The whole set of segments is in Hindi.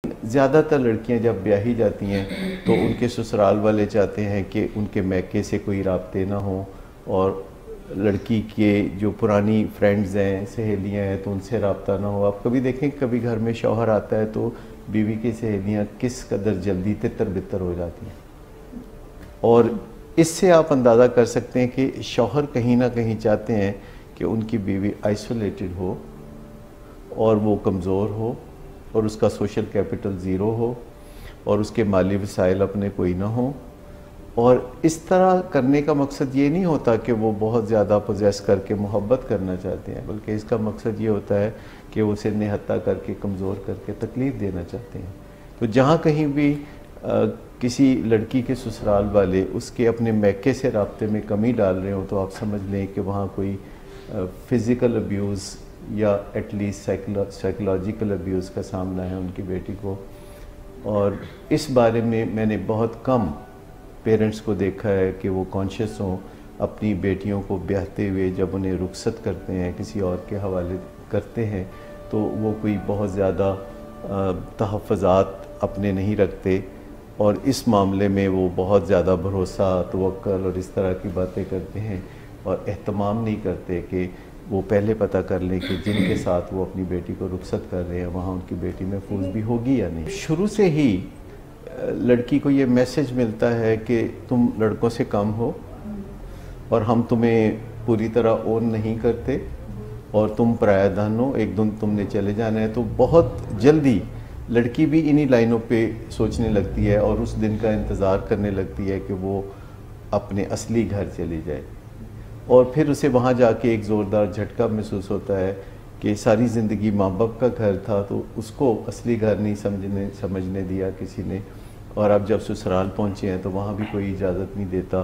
ज़्यादातर लड़कियां जब ब्याही जाती हैं तो उनके ससुराल वाले चाहते हैं कि उनके मैके से कोई राब्ते ना हो, और लड़की के जो पुरानी फ्रेंड्स हैं, सहेलियां हैं, तो उनसे रब्ता ना हो। आप कभी देखें, कभी घर में शौहर आता है तो बीवी की सहेलियां किस कदर जल्दी तितर बितर हो जाती हैं, और इससे आप अंदाज़ा कर सकते हैं कि शौहर कहीं ना कहीं चाहते हैं कि उनकी बीवी आइसोलेटेड हो और वो कमज़ोर हो और उसका सोशल कैपिटल ज़ीरो हो और उसके माली वसाइल अपने कोई ना हो। और इस तरह करने का मकसद ये नहीं होता कि वो बहुत ज़्यादा पोजेस करके मोहब्बत करना चाहते हैं, बल्कि इसका मकसद ये होता है कि वो उसे निहत्ता करके, कमज़ोर करके तकलीफ़ देना चाहते हैं। तो जहाँ कहीं भी किसी लड़की के ससुराल वाले उसके अपने मैके से राब्ते में कमी डाल रहे हो, तो आप समझ लें कि वहाँ कोई फ़िज़िकल अब्यूज़ या एटलीस्ट साइकोलॉजिकल अब्यूज़ का सामना है उनकी बेटी को। और इस बारे में मैंने बहुत कम पेरेंट्स को देखा है कि वो कॉन्शियस हों अपनी बेटियों को ब्याहते हुए। जब उन्हें रुखसत करते हैं, किसी और के हवाले करते हैं, तो वो कोई बहुत ज़्यादा तहफ़्फ़ुज़ात अपने नहीं रखते, और इस मामले में वो बहुत ज़्यादा भरोसा, तवक्कुल और इस तरह की बातें करते हैं, और एहतमाम नहीं करते कि वो पहले पता कर लें कि जिनके साथ वो अपनी बेटी को रुखसत कर रहे हैं वहाँ उनकी बेटी महफूज भी होगी या नहीं। शुरू से ही लड़की को ये मैसेज मिलता है कि तुम लड़कों से कम हो और हम तुम्हें पूरी तरह ओन नहीं करते, और तुम पराया धन हो, एक दिन तुमने चले जाना है। तो बहुत जल्दी लड़की भी इन्हीं लाइनों पे सोचने लगती है और उस दिन का इंतज़ार करने लगती है कि वो अपने असली घर चली जाए। और फिर उसे वहाँ जाके एक ज़ोरदार झटका महसूस होता है कि सारी ज़िंदगी माँ बाप का घर था, तो उसको असली घर नहीं समझने दिया किसी ने। और अब जब ससुराल पहुँचे हैं तो वहाँ भी कोई इजाज़त नहीं देता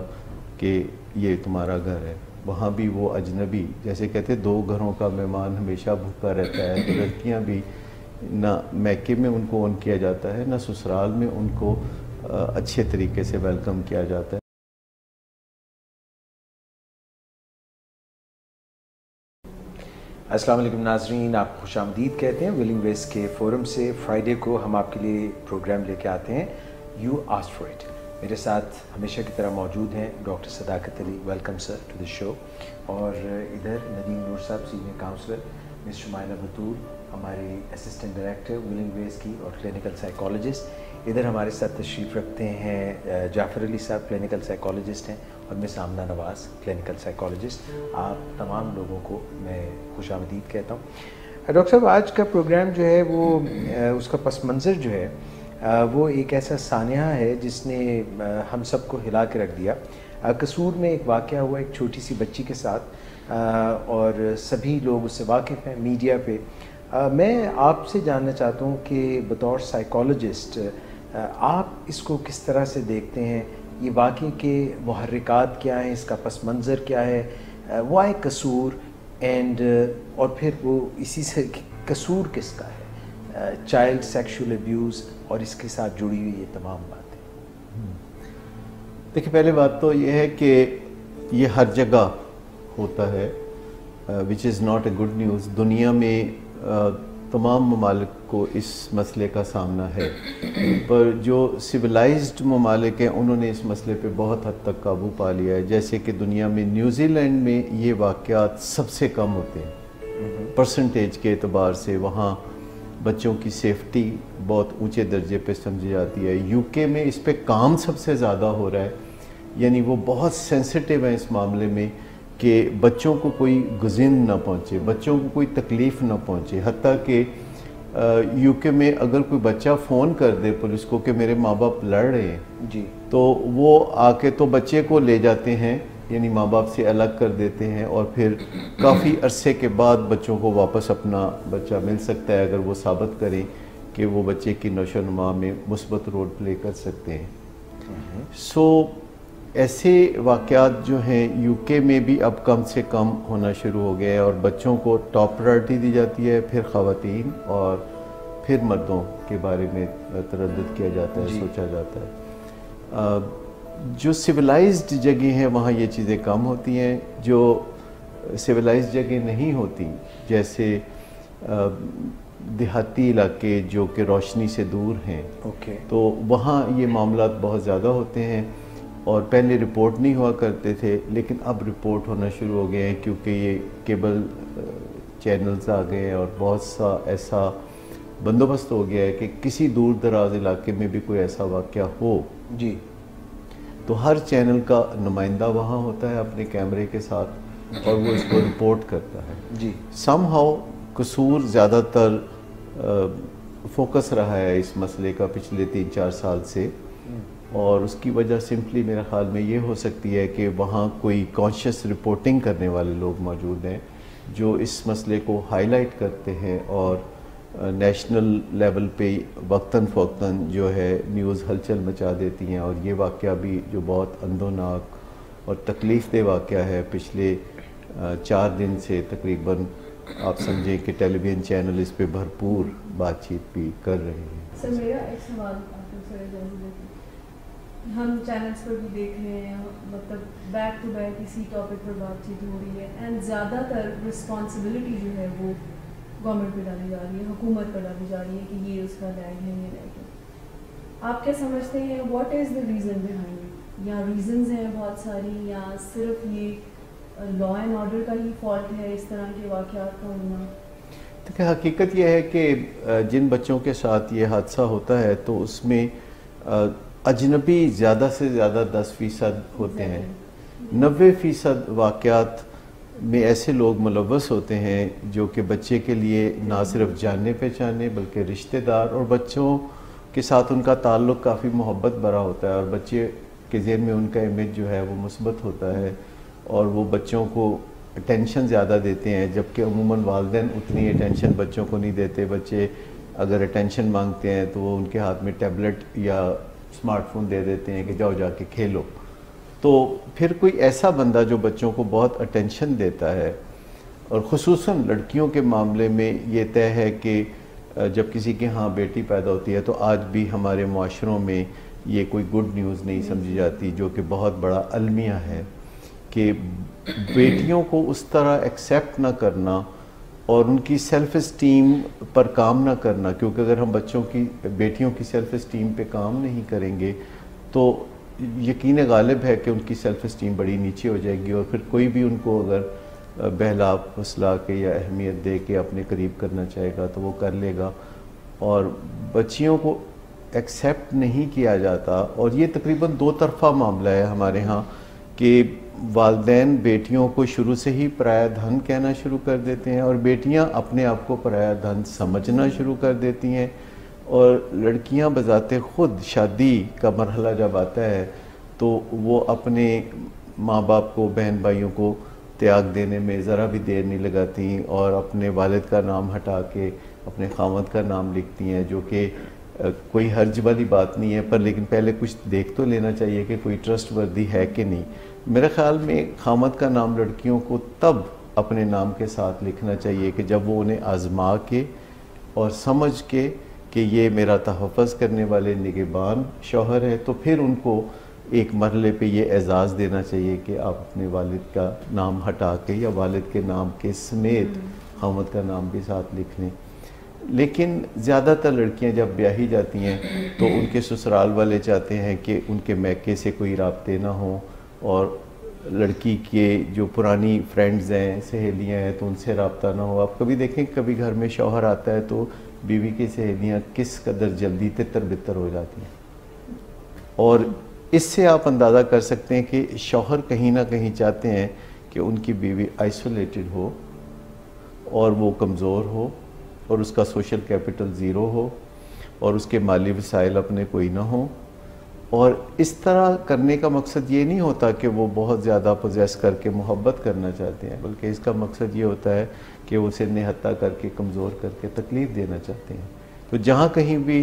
कि ये तुम्हारा घर है। वहाँ भी वो अजनबी, जैसे कहते दो घरों का मेहमान हमेशा भूखा रहता है। तो लड़कियाँ भी ना मैके में उनको ऑन किया जाता है, ना ससुराल में उनको अच्छे तरीके से वेलकम किया जाता है। अस्सलाम वालेकुम नाजरीन, आप खुशामदीद कहते हैं विलिंग वेज के फ़ोरम से। फ्राइडे को हम आपके लिए प्रोग्राम लेके आते हैं, यू आस्क्ड फॉर इट। मेरे साथ हमेशा की तरह मौजूद हैं doctor Sadaqat Ali, welcome sir to the show. और इधर Nadeem Noor Sahab, senior counsellor, miss Shumaila Batool, हमारी असिस्टेंट डायरेक्टर विलिंग वेज की और क्लिनिकल साइकोलॉजिस्ट। इधर हमारे साथ तशरीफ़ रखते हैं जाफ़र अली साहब, क्लिनिकल साइकोलॉजिस्ट हैं, और मिस आमना नवाज़, क्लिनिकल साइकोलॉजिस्ट। आप तमाम लोगों को मैं खुशामदीद कहता हूँ। डॉक्टर साहब, आज का प्रोग्राम जो है वो उसका पस मंज़र जो है वो एक ऐसा सानिया है जिसने हम सबको हिला के रख दिया। कसूर में एक वाक़या हुआ एक छोटी सी बच्ची के साथ, और सभी लोग उससे वाकिफ़ हैं मीडिया पे। मैं आपसे जानना चाहता हूँ कि बतौर साइकोलॉजिस्ट आप इसको किस तरह से देखते हैं? ये वाक़े के मुहर्रिकात क्या हैं, इसका पस मंज़र क्या है, वाई कसूर, एंड और फिर वो इसी से कसूर किसका है, चाइल्ड सेक्सुअल अब्यूज़ और इसके साथ जुड़ी हुई ये तमाम बातें। देखिए, पहले बात तो ये है कि ये हर जगह होता है, which is not a good news. दुनिया में तमाम ममालिक को इस मसले का सामना है, पर जो सिविलाइज्ड ममालिक हैं उन्होंने इस मसले पे बहुत हद तक काबू पा लिया है। जैसे कि दुनिया में न्यूजीलैंड में ये वाक़यात सबसे कम होते हैं परसेंटेज के एतबार से। वहाँ बच्चों की सेफ्टी बहुत ऊंचे दर्जे पे समझी जाती है। यूके में इस पे काम सबसे ज़्यादा हो रहा है, यानी वो बहुत सेंसिटिव है इस मामले में कि बच्चों को कोई गुज़िन ना पहुँचे, बच्चों को कोई तकलीफ़ ना पहुँचे। हत्ता कि यूके में अगर कोई बच्चा फ़ोन कर दे पुलिस को कि मेरे माँ बाप लड़ रहे हैं जी, तो वो आके तो बच्चे को ले जाते हैं, यानी माँ बाप से अलग कर देते हैं, और फिर काफ़ी अरसे के बाद बच्चों को वापस अपना बच्चा मिल सकता है अगर वो साबित करें कि वो बच्चे की नशोनुमा में मुस्बत रोल प्ले कर सकते हैं। सो ऐसे वाक़यात जो हैं यूके में भी अब कम से कम होना शुरू हो गए हैं, और बच्चों को टॉप प्रायोरिटी दी जाती है, फिर ख़वातीन और फिर मर्दों के बारे में तरद्दुद किया जाता है, सोचा जाता है। जो सिविलाइज्ड जगह हैं वहाँ ये चीज़ें कम होती हैं। जो सिविलाइज्ड जगह नहीं होती, जैसे देहाती इलाके जो कि रोशनी से दूर हैं, तो वहाँ ये मामला बहुत ज़्यादा होते हैं और पहले रिपोर्ट नहीं हुआ करते थे, लेकिन अब रिपोर्ट होना शुरू हो गए हैं क्योंकि ये केबल चैनल्स आ गए हैं और बहुत सा ऐसा बंदोबस्त हो गया है कि किसी दूर दराज इलाके में भी कोई ऐसा वाक़या हो जी, तो हर चैनल का नुमाइंदा वहाँ होता है अपने कैमरे के साथ और वो इसको रिपोर्ट करता है जी। समहाउ कसूर ज़्यादातर फोकस रहा है इस मसले का पिछले 3-4 साल से, और उसकी वजह सिंपली मेरे ख्याल में ये हो सकती है कि वहाँ कोई कॉन्शियस रिपोर्टिंग करने वाले लोग मौजूद हैं जो इस मसले को हाईलाइट करते हैं और नेशनल लेवल पे वक्तन फ़ौक्तन जो है न्यूज़ हलचल मचा देती हैं। और ये वाक़या भी जो बहुत अंदोनाक और तकलीफ़ दे वाक़या है, पिछले 4 दिन से तकरीबन आप समझें कि टेलीविज़न चैनल इस पे भरपूर बातचीत भी कर रहे हैं। सर मेरा एक सवाल हम चैनल्स पर भी देख रहे हैं, मतलब बैक टू बैक इसी टॉपिक पर बातचीत हो रही है एंड ज़्यादातर रिस्पॉन्सिबिलिटी जो है वो गवर्नमेंट पे डाली जा रही है, हुकूमत पर डाली जा रही है कि ये उसका लैग है, ये लैग है। आप क्या समझते हैं what is the reason behind it? या रीज़न्स हैं बहुत सारी, या सिर्फ ये लॉ एंड ऑर्डर का ही फॉल्ट है इस तरह के वाक़यात का होना? देखिए हकीकत यह है कि जिन बच्चों के साथ ये हादसा होता है तो उसमें अजनबी ज़्यादा से ज़्यादा 10% होते हैं। 90% वाक़यात में ऐसे लोग मुलव्वस होते हैं जो कि बच्चे के लिए ना सिर्फ जाने पहचाने बल्कि रिश्तेदार और बच्चों के साथ उनका ताल्लुक़ काफ़ी मोहब्बत भरा होता है और बच्चे के ज़हन में उनका इमेज जो है वो मुस्बत होता है और वो बच्चों को अटेंशन ज़्यादा देते हैं, जबकि अमूमन वालिदैन उतनी अटेंशन बच्चों को नहीं देते। बच्चे अगर अटेंशन मांगते हैं तो वो उनके हाथ में टैबलेट या स्मार्टफोन दे देते हैं कि जाओ जाके खेलो। तो फिर कोई ऐसा बंदा जो बच्चों को बहुत अटेंशन देता है, और ख़ुसूसन लड़कियों के मामले में ये तय है कि जब किसी के यहाँ बेटी पैदा होती है तो आज भी हमारे माशरों में ये कोई गुड न्यूज़ नहीं समझी जाती, जो कि बहुत बड़ा अलमिया है कि बेटियों को उस तरह एक्सेप्ट ना करना और उनकी सेल्फ़ इस्टीम पर काम ना करना, क्योंकि अगर हम बच्चों की बेटियों की सेल्फ़ इस्टीम पे काम नहीं करेंगे तो यकीन गालिब है कि उनकी सेल्फ़ इस्टीम बड़ी नीचे हो जाएगी और फिर कोई भी उनको अगर बहला फुसला के या अहमियत दे के अपने करीब करना चाहेगा तो वो कर लेगा। और बच्चियों को एक्सेप्ट नहीं किया जाता और ये तकरीबन 2 तरफ़ा मामला है हमारे यहाँ कि वालिदैन बेटियों को शुरू से ही पराया धन कहना शुरू कर देते हैं और बेटियां अपने आप को पराया धन समझना शुरू कर देती हैं, और लड़कियां बजाते ख़ुद शादी का मरहला जब आता है तो वो अपने माँ बाप को, बहन भाइयों को त्याग देने में ज़रा भी देर नहीं लगाती और अपने वालिद का नाम हटा के अपने खामद का नाम लिखती हैं, जो कि कोई हर्ज वाली बात नहीं है, पर लेकिन पहले कुछ देख तो लेना चाहिए कि कोई ट्रस्टवर्दी है कि नहीं। मेरे ख़्याल में खामद का नाम लड़कियों को तब अपने नाम के साथ लिखना चाहिए कि जब वो उन्हें आज़मा के और समझ के कि ये मेरा तहफ़्फ़ुज़ करने वाले निगहबान शौहर है, तो फिर उनको एक मरहले पे ये एज़ाज़ देना चाहिए कि आप अपने वालिद का नाम हटा के या वालिद के नाम के समेत खामद का नाम भी साथ लिख लें। लेकिन ज़्यादातर लड़कियां जब ब्याही जाती हैं तो उनके ससुराल वाले चाहते हैं कि उनके मैके से कोई राब्ते ना हो और लड़की के जो पुरानी फ्रेंड्स हैं, सहेलियां हैं, तो उनसे रब्ता ना हो। आप कभी देखें कभी घर में शौहर आता है तो बीवी की सहेलियां किस कदर जल्दी तितर बितर हो जाती हैं, और इससे आप अंदाज़ा कर सकते हैं कि शौहर कहीं ना कहीं चाहते हैं कि उनकी बीवी आइसोलेटेड हो और वो कमज़ोर हो और उसका सोशल कैपिटल ज़ीरो हो और उसके माली वसाइल अपने कोई ना हो। और इस तरह करने का मकसद ये नहीं होता कि वो बहुत ज़्यादा पोजेस करके मोहब्बत करना चाहते हैं, बल्कि इसका मकसद ये होता है कि वो उसे निहत्ता करके, कमज़ोर करके तकलीफ़ देना चाहते हैं। तो जहाँ कहीं भी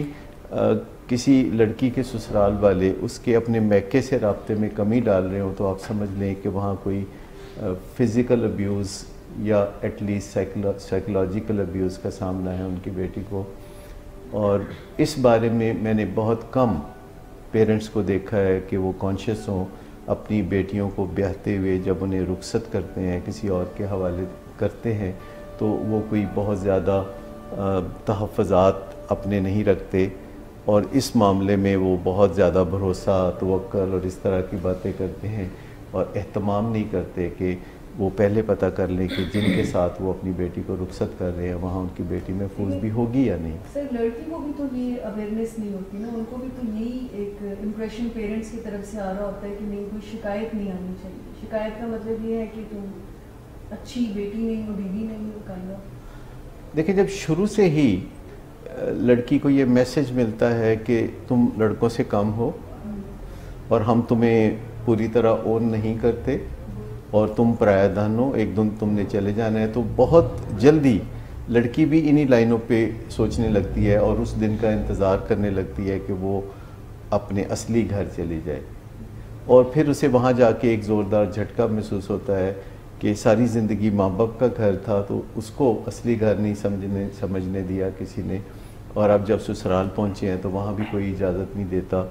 किसी लड़की के ससुराल वाले उसके अपने मैके से राब्ते में कमी डाल रहे हो तो आप समझ लें कि वहाँ कोई फ़िज़िकल अब्यूज़ या एटलीस्ट साइकोलॉजिकल अब्यूज़ का सामना है उनकी बेटी को। और इस बारे में मैंने बहुत कम पेरेंट्स को देखा है कि वो कॉन्शियस हों अपनी बेटियों को ब्याहते हुए, जब उन्हें रुखसत करते हैं, किसी और के हवाले करते हैं, तो वो कोई बहुत ज़्यादा तहफ़्फ़ुज़ात अपने नहीं रखते और इस मामले में वो बहुत ज़्यादा भरोसा, तवक्कुल और इस तरह की बातें करते हैं और एहतमाम नहीं करते कि वो पहले पता कर लें कि जिनके साथ वो अपनी बेटी को रुखसत कर रहे हैं वहाँ उनकी बेटी महफूज भी होगी या नहीं। सर लड़की को भी तो ये अवेयरनेस नहीं होती ना, उनको भी तो यही एक इम्प्रेशन पेरेंट्स की तरफ से आ रहा होता है कि नहीं कोई शिकायत नहीं आनी चाहिए। शिकायत का मतलब ये है कि तुम अच्छी बेटी नहीं हो, बीवी नहीं हो, काइंड ऑफ। देखिए, जब शुरू से ही लड़की को ये मैसेज मिलता है कि तुम लड़कों से कम हो और हम तुम्हें पूरी तरह ओन नहीं करते और तुम पराया धन हो, एक दिन तुमने चले जाना है, तो बहुत जल्दी लड़की भी इन्हीं लाइनों पे सोचने लगती है और उस दिन का इंतज़ार करने लगती है कि वो अपने असली घर चली जाए। और फिर उसे वहाँ जाके एक ज़ोरदार झटका महसूस होता है कि सारी ज़िंदगी माँ बाप का घर था तो उसको असली घर नहीं समझने दिया किसी ने, और अब जब ससुराल पहुँचे हैं तो वहाँ भी कोई इजाज़त नहीं देता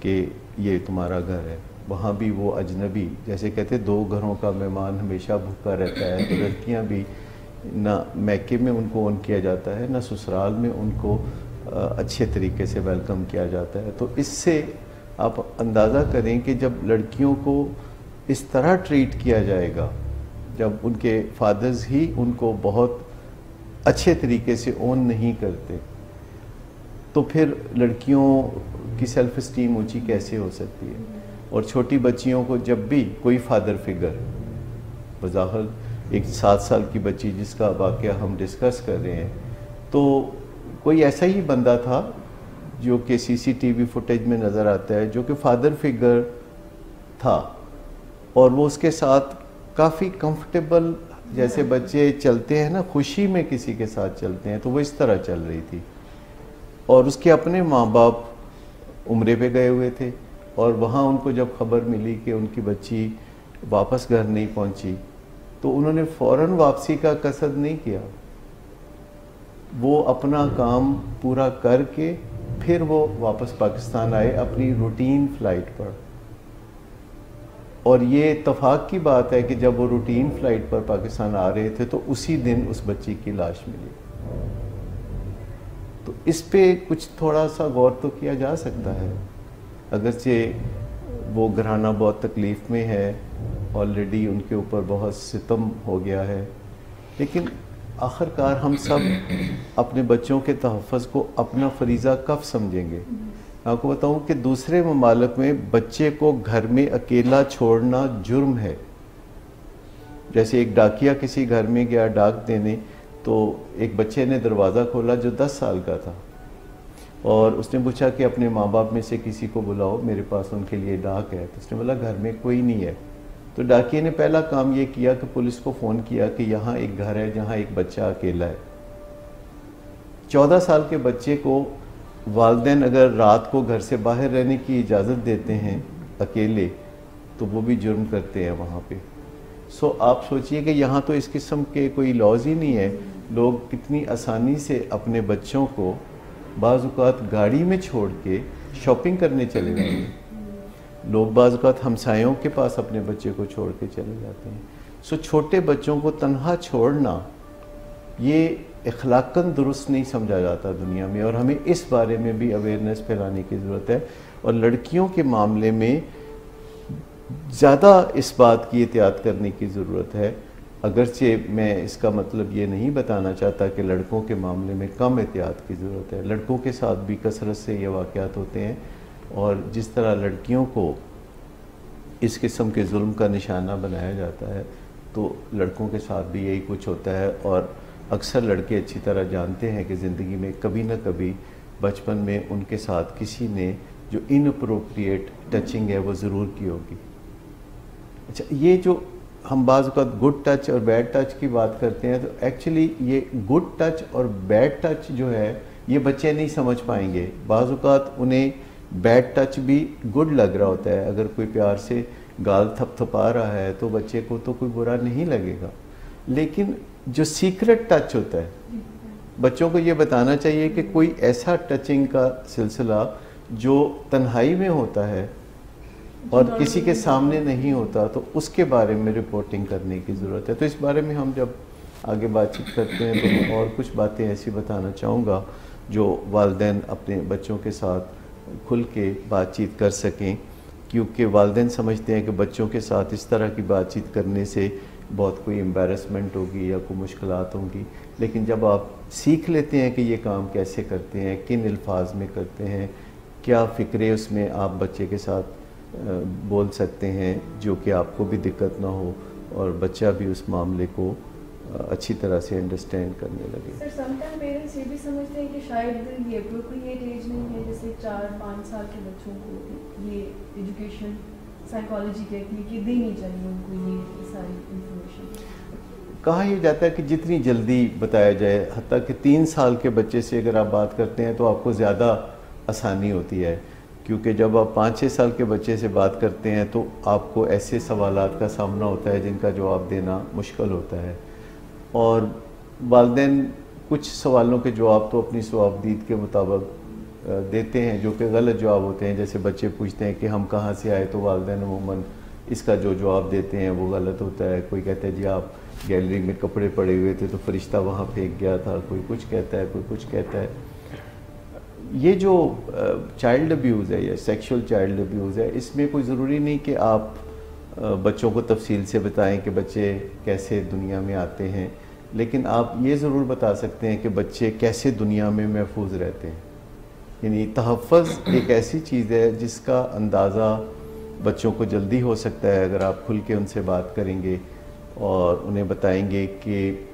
कि ये तुम्हारा घर है। वहाँ भी वो अजनबी, जैसे कहते दो घरों का मेहमान हमेशा भूखा रहता है, तो लड़कियाँ भी ना मैके में उनको ऑन किया जाता है ना ससुराल में उनको अच्छे तरीके से वेलकम किया जाता है। तो इससे आप अंदाज़ा करें कि जब लड़कियों को इस तरह ट्रीट किया जाएगा, जब उनके फादर्स ही उनको बहुत अच्छे तरीके से ऑन नहीं करते, तो फिर लड़कियों की सेल्फ़ इस्टीम ऊँची कैसे हो सकती है। और छोटी बच्चियों को जब भी कोई फादर फिगर, बज़ाहिर एक 7 साल की बच्ची जिसका वाक़या हम डिस्कस कर रहे हैं, तो कोई ऐसा ही बंदा था जो कि सीसीटीवी फुटेज में नज़र आता है, जो कि फादर फिगर था और वो उसके साथ काफ़ी कंफर्टेबल, जैसे बच्चे चलते हैं ना खुशी में किसी के साथ चलते हैं, तो वो इस तरह चल रही थी। और उसके अपने माँ बाप उम्रे पे गए हुए थे और वहाँ उनको जब खबर मिली कि उनकी बच्ची वापस घर नहीं पहुँची, तो उन्होंने फ़ौरन वापसी का कसद नहीं किया। वो अपना काम पूरा करके फिर वो वापस पाकिस्तान आए अपनी रूटीन फ़्लाइट पर। और ये इत्तफाक की बात है कि जब वो रूटीन फ़्लाइट पर पाकिस्तान आ रहे थे तो उसी दिन उस बच्ची की लाश मिली। तो इस पे कुछ थोड़ा सा गौर तो किया जा सकता है। अगरचे वो घराना बहुत तकलीफ़ में है, ऑलरेडी उनके ऊपर बहुत सितम हो गया है, लेकिन आखिरकार हम सब अपने बच्चों के तहफ़्फ़ुज़ को अपना फ़रीज़ा कब समझेंगे। आपको बताऊं कि दूसरे ममालिक में बच्चे को घर में अकेला छोड़ना जुर्म है। जैसे एक डाकिया किसी घर में गया डाक देने, तो एक बच्चे ने दरवाज़ा खोला जो 10 साल का था और उसने पूछा कि अपने माँ बाप में से किसी को बुलाओ, मेरे पास उनके लिए डाक है। तो उसने बोला घर में कोई नहीं है। तो डाकिये ने पहला काम ये किया कि पुलिस को फ़ोन किया कि यहाँ एक घर है जहाँ एक बच्चा अकेला है। 14 साल के बच्चे को वालिदैन अगर रात को घर से बाहर रहने की इजाज़त देते हैं अकेले, तो वो भी जुर्म करते हैं वहाँ पे। सो आप सोचिए कि यहाँ तो इस किस्म के कोई लॉज ही नहीं है। लोग कितनी आसानी से अपने बच्चों को बाज़ औक़ात गाड़ी में छोड़ के शॉपिंग करने चले जाते हैं। लोग बाज़ औक़ात हमसायों के पास अपने बच्चे को छोड़ के चले जाते हैं। सो छोटे बच्चों को तन्हा छोड़ना ये इखलाक़न दुरुस्त नहीं समझा जाता दुनिया में, और हमें इस बारे में भी अवेयरनेस फैलाने की ज़रूरत है। और लड़कियों के मामले में ज़्यादा इस बात की एहतियात करने की ज़रूरत है। अगरचे मैं इसका मतलब ये नहीं बताना चाहता कि लड़कों के मामले में कम एहतियात की ज़रूरत है। लड़कों के साथ भी कसरत से ये वाक़यात होते हैं, और जिस तरह लड़कियों को इस किस्म के जुल्म का निशाना बनाया जाता है, तो लड़कों के साथ भी यही कुछ होता है। और अक्सर लड़के अच्छी तरह जानते हैं कि ज़िंदगी में कभी ना कभी बचपन में उनके साथ किसी ने जो इनअप्रोप्रिएट टचिंग है वो ज़रूर की होगी। अच्छा, ये जो हम बाज़ औक़ात गुड टच और बैड टच की बात करते हैं, तो एक्चुअली ये गुड टच और बैड टच जो है ये बच्चे नहीं समझ पाएंगे। बाज़ औक़ात उन्हें बैड टच भी गुड लग रहा होता है। अगर कोई प्यार से गाल थपथपा रहा है तो बच्चे को तो कोई बुरा नहीं लगेगा, लेकिन जो सीक्रेट टच होता है, बच्चों को ये बताना चाहिए कि कोई ऐसा टचिंग का सिलसिला जो तन्हाई में होता है और किसी के सामने नहीं होता, तो उसके बारे में रिपोर्टिंग करने की ज़रूरत है। तो इस बारे में हम जब आगे बातचीत करते हैं तो मैं और कुछ बातें ऐसी बताना चाहूँगा जो वालिदैन अपने बच्चों के साथ खुल के बातचीत कर सकें, क्योंकि वालिदैन समझते हैं कि बच्चों के साथ इस तरह की बातचीत करने से बहुत कोई एम्बैरसमेंट होगी या कोई मुश्किलात होंगी, लेकिन जब आप सीख लेते हैं कि ये काम कैसे करते हैं, किन अल्फाज में करते हैं, क्या फ़िक्रे उसमें आप बच्चे के साथ बोल सकते हैं जो कि आपको भी दिक्कत ना हो और बच्चा भी उस मामले को अच्छी तरह से अंडरस्टैंड करने लगे। सर समटाइम पेरेंट्स ये भी समझते हैं कि शायद ये अप्रोप्रिएट एज नहीं है, जैसे 4-5 साल के बच्चों को ये एजुकेशन साइकोलॉजी टेक्निक ये देनी चाहिए उनको, ये सारी इंफॉर्मेशन। कहा यह जाता है कि जितनी जल्दी बताया जाए, हत्ता कि 3 साल के बच्चे से अगर आप बात करते हैं तो आपको ज़्यादा आसानी होती है, क्योंकि जब आप 5-6 साल के बच्चे से बात करते हैं तो आपको ऐसे सवालात का सामना होता है जिनका जवाब देना मुश्किल होता है, और वालिदैन कुछ सवालों के जवाब तो अपनी स्वाबदीद के मुताबिक देते हैं जो कि गलत जवाब होते हैं। जैसे बच्चे पूछते हैं कि हम कहाँ से आए, तो वालिदैन अमूमन इसका जो जवाब देते हैं वो गलत होता है। कोई कहता है जी आप गैलरी में कपड़े पड़े हुए थे तो फरिश्ता वहाँ फेंक गया था, कोई कुछ कहता है, कोई कुछ कहता है। ये जो चाइल्ड अब्यूज़ है या सेक्सुअल चाइल्ड अब्यूज़ है, इसमें कोई ज़रूरी नहीं कि आप बच्चों को तफसील से बताएं कि बच्चे कैसे दुनिया में आते हैं, लेकिन आप ये ज़रूर बता सकते हैं कि बच्चे कैसे दुनिया में महफूज रहते हैं। यानी तहफ़्फ़ुज़ एक ऐसी चीज़ है जिसका अंदाज़ा बच्चों को जल्दी हो सकता है अगर आप खुल के उनसे बात करेंगे और उन्हें बताएंगे कि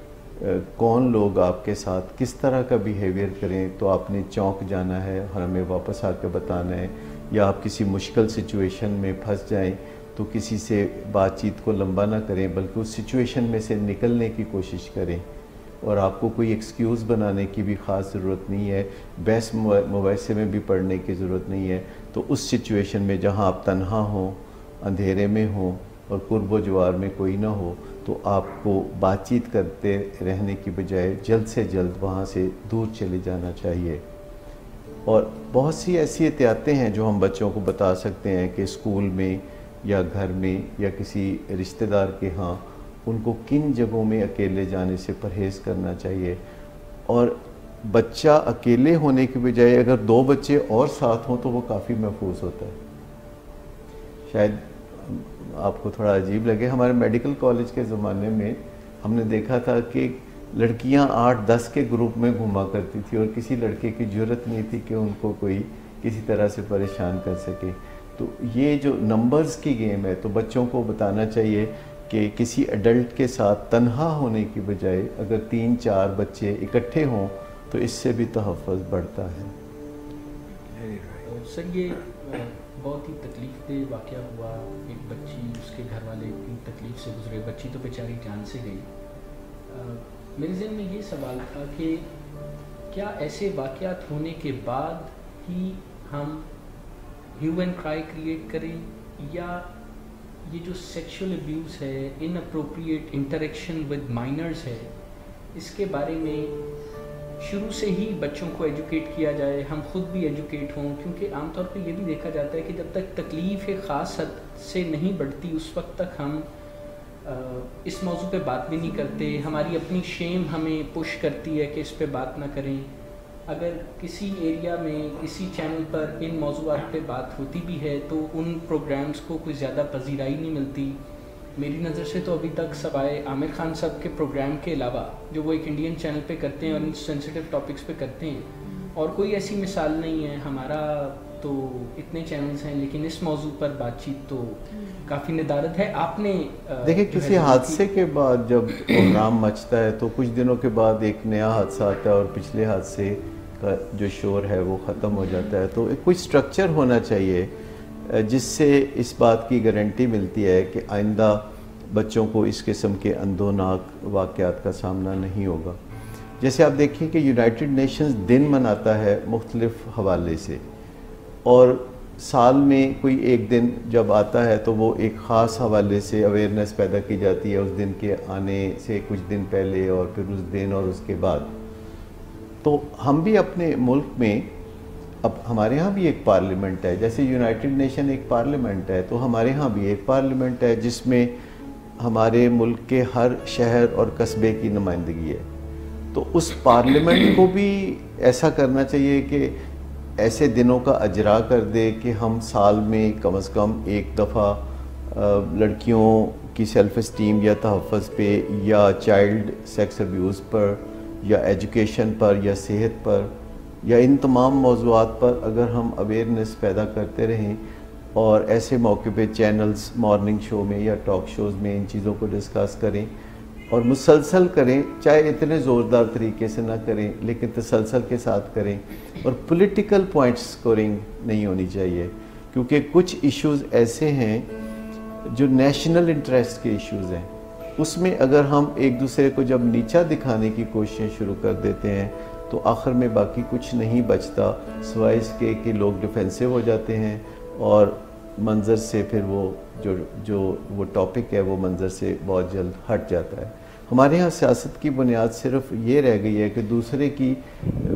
कौन लोग आपके साथ किस तरह का बिहेवियर करें तो आपने चौंक जाना है और हमें वापस आकर बताना है, या आप किसी मुश्किल सिचुएशन में फंस जाएं तो किसी से बातचीत को लंबा ना करें बल्कि उस सिचुएशन में से निकलने की कोशिश करें, और आपको कोई एक्सक्यूज़ बनाने की भी ख़ास ज़रूरत नहीं है, बहस मुबाहिसे में भी पढ़ने की ज़रूरत नहीं है। तो उस सिचुएशन में जहाँ आप तन्हा हों, अंधेरे में हों और कुर्ब जवार में कोई ना हो, तो आपको बातचीत करते रहने की बजाय जल्द से जल्द वहाँ से दूर चले जाना चाहिए। और बहुत सी ऐसी एहतियातें हैं जो हम बच्चों को बता सकते हैं कि स्कूल में या घर में या किसी रिश्तेदार के यहाँ उनको किन जगहों में अकेले जाने से परहेज़ करना चाहिए। और बच्चा अकेले होने की बजाय अगर 2 बच्चे और साथ हों तो वो काफ़ी महफूज होता है। शायद आपको थोड़ा अजीब लगे, हमारे मेडिकल कॉलेज के ज़माने में हमने देखा था कि लड़कियां 8-10 के ग्रुप में घुमा करती थी और किसी लड़के की ज़रूरत नहीं थी कि उनको कोई किसी तरह से परेशान कर सके। तो ये जो नंबर्स की गेम है, तो बच्चों को बताना चाहिए कि किसी एडल्ट के साथ तन्हा होने की बजाय अगर 3-4 बच्चे इकट्ठे हों तो इससे भी तहफ़्फ़ुज़ बढ़ता है। सर ये बहुत ही तकलीफ दे वाक़या हुआ, एक बच्ची, उसके घर वाले इतनी तकलीफ़ से गुजरे, बच्ची तो बेचारी जान से गई। मेरे ज़हन में ये सवाल था कि क्या ऐसे वाक़यात होने के बाद ही हम ह्यू एंड क्राई क्रिएट करें, या ये जो सेक्सुअल अब्यूज़ है, इनअप्रोप्रिएट इंटरेक्शन विद माइनर्स है, इसके बारे में शुरू से ही बच्चों को एजुकेट किया जाए, हम खुद भी एजुकेट हों, क्योंकि आमतौर पे ये भी देखा जाता है कि जब तक तकलीफ़ एक ख़ास हद से नहीं बढ़ती उस वक्त तक हम इस मौजू पे बात भी नहीं करते। हमारी अपनी शेम हमें पुश करती है कि इस पे बात ना करें। अगर किसी एरिया में किसी चैनल पर इन मौज़ूआत पे बात होती भी है तो उन प्रोग्राम्स को कोई ज़्यादा पजीराई नहीं मिलती। मेरी नज़र से तो अभी तक सवाए आमिर खान साहब के प्रोग्राम के अलावा जो वो एक इंडियन चैनल पे करते हैं और इन सेंसिटिव टॉपिक्स पे करते हैं, और कोई ऐसी मिसाल नहीं है। हमारा तो इतने चैनल्स हैं लेकिन इस मौजू पर बातचीत तो काफ़ी नदारत है। आपने देखिए किसी हादसे के बाद जब प्रोग्राम मचता है तो कुछ दिनों के बाद एक नया हादसा आता है और पिछले हादसे का जो शोर है वो ख़त्म हो जाता है। तो एक कोई स्ट्रक्चर होना चाहिए जिससे इस बात की गारंटी मिलती है कि आइंदा बच्चों को इस किस्म के अंदोनाक वाक़यात का सामना नहीं होगा। जैसे आप देखिए कि यूनाइटेड नेशंस दिन मनाता है मुख्तलिफ़ हवाले से, और साल में कोई एक दिन जब आता है तो वो एक ख़ास हवाले से अवेयरनेस पैदा की जाती है उस दिन के आने से कुछ दिन पहले और फिर उस दिन और उसके बाद। तो हम भी अपने मुल्क में, अब हमारे यहाँ भी एक पार्लियामेंट है, जैसे यूनाइटेड नेशन एक पार्लियामेंट है, तो हमारे यहाँ भी एक पार्लियामेंट है जिसमें हमारे मुल्क के हर शहर और कस्बे की नुमाइंदगी है। तो उस पार्लियामेंट को भी ऐसा करना चाहिए कि ऐसे दिनों का अजरा कर दे कि हम साल में कम से कम एक दफ़ा लड़कियों की सेल्फ़ इस्टीम या तहफ़्फ़ुज़ पे या चाइल्ड सेक्स अब्यूज़ पर या एजुकेशन पर या सेहत पर या इन तमाम मौज़ूआत पर अगर हम अवेयरनेस पैदा करते रहें और ऐसे मौके पे चैनल्स मॉर्निंग शो में या टॉक शोज़ में इन चीज़ों को डिस्कस करें और मुसलसल करें, चाहे इतने ज़ोरदार तरीके से ना करें लेकिन तसलसल के साथ करें। और पॉलिटिकल पॉइंट स्कोरिंग नहीं होनी चाहिए, क्योंकि कुछ इश्यूज़ ऐसे हैं जो नेशनल इंटरेस्ट के इश्यूज़ हैं, उसमें अगर हम एक दूसरे को जब नीचा दिखाने की कोशिशें शुरू कर देते हैं तो आखिर में बाकी कुछ नहीं बचता सिवाय इसके कि लोग डिफेंसिव हो जाते हैं और मंज़र से फिर वो टॉपिक है वो मंज़र से बहुत जल्द हट जाता है। हमारे यहाँ सियासत की बुनियाद सिर्फ ये रह गई है कि दूसरे की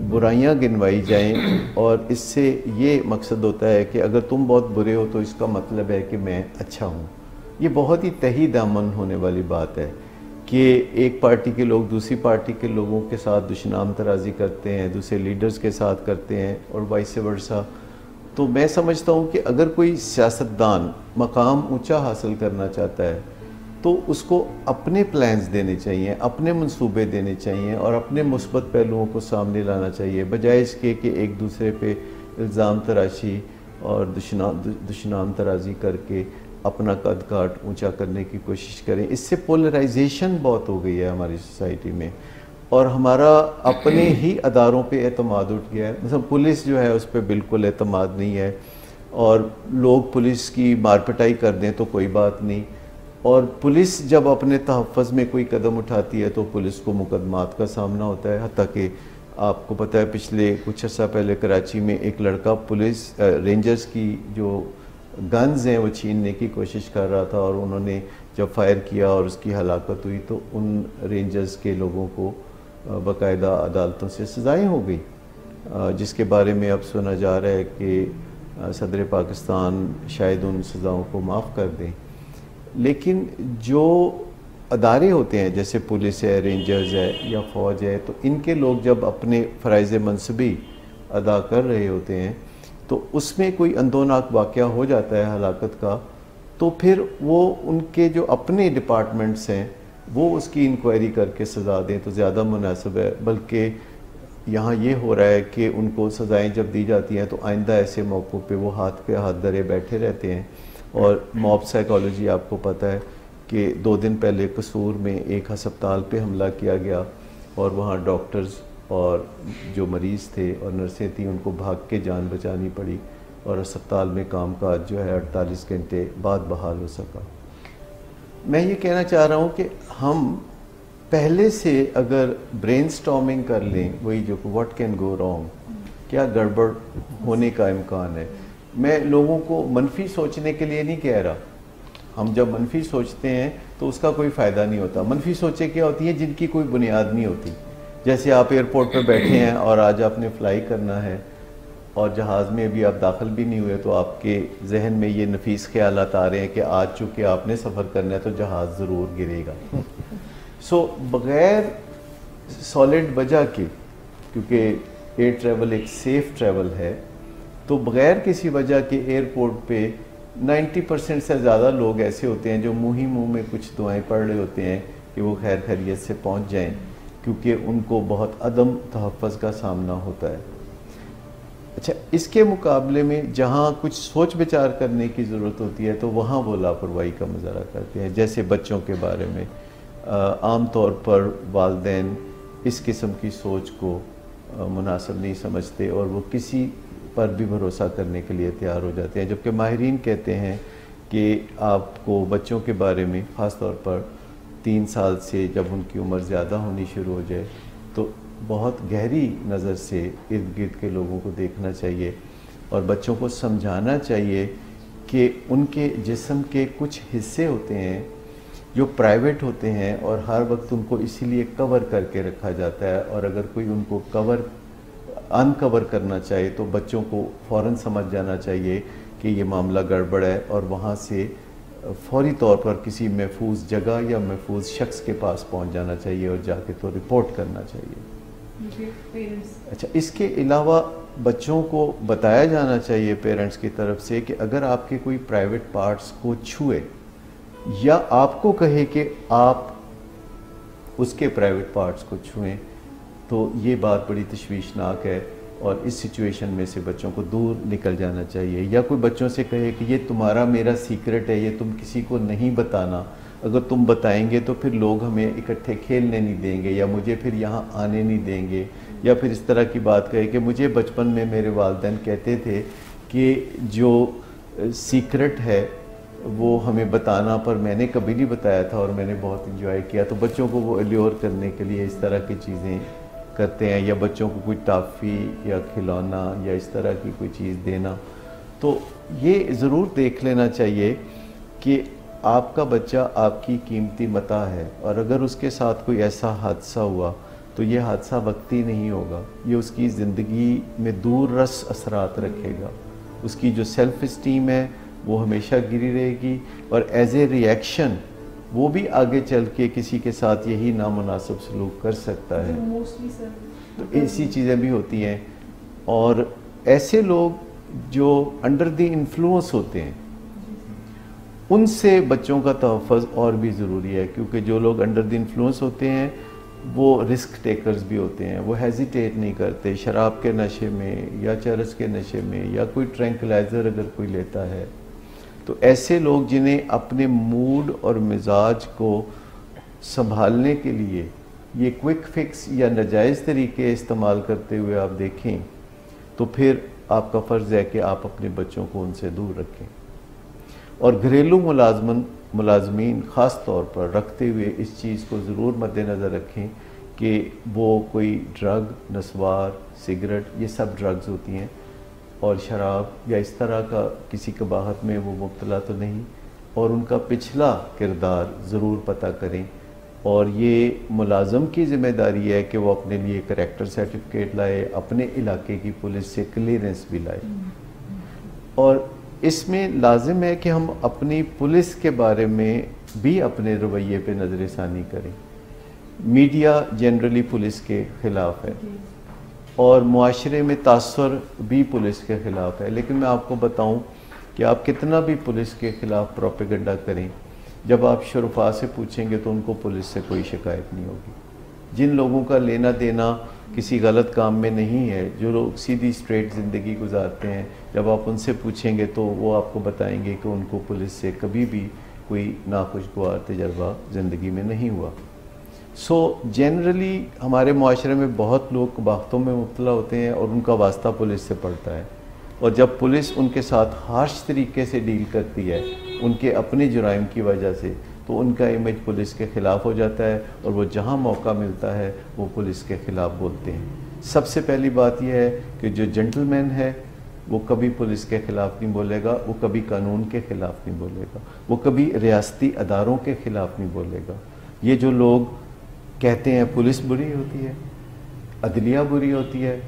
बुराइयां गिनवाई जाएं और इससे ये मकसद होता है कि अगर तुम बहुत बुरे हो तो इसका मतलब है कि मैं अच्छा हूँ। ये बहुत ही तही दामन होने वाली बात है कि एक पार्टी के लोग दूसरी पार्टी के लोगों के साथ दुश्मनाम तराजी करते हैं, दूसरे लीडर्स के साथ करते हैं और वाइस वर्सा। तो मैं समझता हूँ कि अगर कोई सियासतदान मकाम ऊंचा हासिल करना चाहता है तो उसको अपने प्लान्स देने चाहिए, अपने मंसूबे देने चाहिए और अपने मुस्बत पहलुओं को सामने लाना चाहिए, बजाय इसके कि एक दूसरे पे इल्ज़ाम तराशी और दुश्मनाम तराजी करके अपना कद काट ऊंचा करने की कोशिश करें। इससे पोलराइजेशन बहुत हो गई है हमारी सोसाइटी में और हमारा अपने ही अदारों पे एतमाद उठ गया है। मतलब पुलिस जो है उस पर बिल्कुल एतमाद नहीं है और लोग पुलिस की मारपिटाई कर दें तो कोई बात नहीं, और पुलिस जब अपने तहफ़्फ़ुज़ में कोई कदम उठाती है तो पुलिस को मुकदमात का सामना होता है। हत्ता कि आपको पता है पिछले कुछ अर्सा पहले कराची में एक लड़का पुलिस रेंजर्स की जो गन्स हैं वो छीनने की कोशिश कर रहा था और उन्होंने जब फायर किया और उसकी हलाकत हुई तो उन रेंजर्स के लोगों को बाकायदा अदालतों से सज़ाएँ हो गई, जिसके बारे में अब सुना जा रहा है कि सदर पाकिस्तान शायद उन सज़ाओं को माफ़ कर दें। लेकिन जो अदारे होते हैं जैसे पुलिस है, रेंजर्स है या फ़ौज है, तो इनके लोग जब अपने फ़राइज़ मनसबी अदा कर रहे होते हैं तो उसमें कोई अंदोनाक वाक़या हो जाता है हलाकत का, तो फिर वो उनके जो अपने डिपार्टमेंट्स हैं वो उसकी इंक्वायरी करके सज़ा दें तो ज़्यादा मुनासिब है। बल्कि यहाँ ये हो रहा है कि उनको सज़ाएँ जब दी जाती हैं तो आइंदा ऐसे मौक़ों पे वो हाथ पे हाथ धरे बैठे रहते हैं। और मॉब साइकोलॉजी आपको पता है कि 2 दिन पहले कसूर में एक अस्पताल पे हमला किया गया और वहाँ डॉक्टर्स और जो मरीज़ थे और नर्सें थी उनको भाग के जान बचानी पड़ी और अस्पताल में कामकाज जो है 48 घंटे बाद बहाल हो सका। मैं ये कहना चाह रहा हूँ कि हम पहले से अगर ब्रेनस्टॉर्मिंग कर लें, वही जो व्हाट कैन गो रॉन्ग, क्या गड़बड़ होने का इम्कान है। मैं लोगों को मनफी सोचने के लिए नहीं कह रहा, हम जब मनफी सोचते हैं तो उसका कोई फ़ायदा नहीं होता। मनफी सोचें क्या होती हैं जिनकी कोई बुनियाद नहीं होती। जैसे आप एयरपोर्ट पर बैठे हैं और आज आपने फ़्लाई करना है और जहाज़ में अभी आप दाखिल भी नहीं हुए तो आपके जहन में ये नफीस ख्यालात आ रहे हैं कि आज चूँकि आपने सफ़र करना है तो जहाज़ ज़रूर गिरेगा। सो बग़ैर सॉलिड वजह के, क्योंकि एयर ट्रैवल एक सेफ़ ट्रैवल है, तो बग़ैर किसी वजह के एयरपोर्ट पे 90% से ज़्यादा लोग ऐसे होते हैं जो मुँह ही मुँह में कुछ दुआएं पढ़ रहे होते हैं कि वो खैर खैरियत से पहुँच जाएं, क्योंकि उनको बहुत अदम तहफ़्फ़ुज़ का सामना होता है। अच्छा, इसके मुकाबले में जहाँ कुछ सोच विचार करने की ज़रूरत होती है तो वहाँ वो लापरवाही का मुज़ाहरा करते हैं। जैसे बच्चों के बारे में आम तौर पर वालिदैन इस किस्म की सोच को मुनासिब नहीं समझते और वो किसी पर भी भरोसा करने के लिए तैयार हो जाते हैं, जबकि माहिरीन कहते हैं कि आपको बच्चों के बारे में ख़ास तौर पर 3 साल से जब उनकी उम्र ज़्यादा होनी शुरू हो जाए तो बहुत गहरी नज़र से इर्द गिर्द के लोगों को देखना चाहिए और बच्चों को समझाना चाहिए कि उनके जिस्म के कुछ हिस्से होते हैं जो प्राइवेट होते हैं और हर वक्त उनको इसीलिए कवर करके रखा जाता है, और अगर कोई उनको अनकवर करना चाहे तो बच्चों को फ़ौरन समझ जाना चाहिए कि ये मामला गड़बड़ है और वहाँ से फौरी तौर पर किसी महफूज जगह या महफूज शख्स के पास पहुंच जाना चाहिए और जाके तो रिपोर्ट करना चाहिए। अच्छा, इसके अलावा बच्चों को बताया जाना चाहिए पेरेंट्स की तरफ से कि अगर आपके कोई प्राइवेट पार्ट्स को छुए या आपको कहे कि आप उसके प्राइवेट पार्ट्स को छुएं, तो ये बात बड़ी तशवीशनाक है और इस सिचुएशन में से बच्चों को दूर निकल जाना चाहिए। या कोई बच्चों से कहे कि ये तुम्हारा मेरा सीक्रेट है, ये तुम किसी को नहीं बताना, अगर तुम बताएंगे तो फिर लोग हमें इकट्ठे खेलने नहीं देंगे या मुझे फिर यहाँ आने नहीं देंगे, या फिर इस तरह की बात कहे कि मुझे बचपन में मेरे वालिदैन कहते थे कि जो सीक्रेट है वो हमें बताना, पर मैंने कभी नहीं बताया था और मैंने बहुत इंजॉय किया। तो बच्चों को वो अल्योर करने के लिए इस तरह की चीज़ें करते हैं, या बच्चों को कोई टॉफ़ी या खिलौना या इस तरह की कोई चीज़ देना। तो ये ज़रूर देख लेना चाहिए कि आपका बच्चा आपकी कीमती मता है, और अगर उसके साथ कोई ऐसा हादसा हुआ तो ये हादसा वक्ती नहीं होगा, ये उसकी ज़िंदगी में दूर रस असरात रखेगा। उसकी जो सेल्फ़ इस्टीम है वो हमेशा गिरी रहेगी, और एज ए रिएक्शन वो भी आगे चल के किसी के साथ यही नामुनासिब सलूक कर सकता है। तो ऐसी चीज़ें भी होती हैं। और ऐसे लोग जो अंडर द इन्फ्लुएंस होते हैं उनसे बच्चों का तहफ़्फ़ुज़ और भी ज़रूरी है, क्योंकि जो लोग अंडर द इन्फ्लुएंस होते हैं वो रिस्क टेकर्स भी होते हैं, वो हेजिटेट नहीं करते। शराब के नशे में या चरस के नशे में या कोई ट्रैंक्विलाइज़र अगर कोई लेता है, तो ऐसे लोग जिन्हें अपने मूड और मिजाज को संभालने के लिए ये क्विक फिक्स या नाजायज़ तरीके इस्तेमाल करते हुए आप देखें, तो फिर आपका फ़र्ज़ है कि आप अपने बच्चों को उनसे दूर रखें। और घरेलू मुलाजमीन ख़ास तौर पर रखते हुए इस चीज़ को ज़रूर मद्देनज़र रखें कि वो कोई ड्रग, नस्वार, सिगरेट, ये सब ड्रग्स होती हैं, और शराब या इस तरह का किसी कबाहत में वो मुब्तला तो नहीं, और उनका पिछला किरदार ज़रूर पता करें। और ये मुलाजम की ज़िम्मेदारी है कि वो अपने लिए करैक्टर सर्टिफिकेट लाए, अपने इलाके की पुलिस से क्लियरेंस भी लाए। और इसमें लाजिम है कि हम अपनी पुलिस के बारे में भी अपने रवैये पे नज़रसानी करें। मीडिया जनरली पुलिस के ख़िलाफ़ है और मुआशरे में तासुर भी पुलिस के ख़िलाफ़ है, लेकिन मैं आपको बताऊं कि आप कितना भी पुलिस के ख़िलाफ़ प्रोपेगेंडा करें, जब आप शुरफा से पूछेंगे तो उनको पुलिस से कोई शिकायत नहीं होगी। जिन लोगों का लेना देना किसी गलत काम में नहीं है, जो लोग सीधी स्ट्रेट ज़िंदगी गुजारते हैं, जब आप उनसे पूछेंगे तो वो आपको बताएंगे कि उनको पुलिस से कभी भी कोई नाखुशगवार तजर्बा ज़िंदगी में नहीं हुआ। सो जनरली हमारे मुआशरे में बहुत लोग कबाहतों में मुब्तला होते हैं और उनका वास्ता पुलिस से पड़ता है, और जब पुलिस उनके साथ हार्श तरीके से डील करती है उनके अपने जुराइम की वजह से, तो उनका इमेज पुलिस के ख़िलाफ़ हो जाता है और वो जहाँ मौका मिलता है वो पुलिस के ख़िलाफ़ बोलते हैं। सबसे पहली बात यह है कि जो जेंटलमैन है वो कभी पुलिस के ख़िलाफ़ नहीं बोलेगा, वो कभी कानून के ख़िलाफ़ नहीं बोलेगा, वो कभी रियासती अदारों के ख़िलाफ़ नहीं बोलेगा। ये जो लोग कहते हैं पुलिस बुरी होती है, अदलिया बुरी होती है,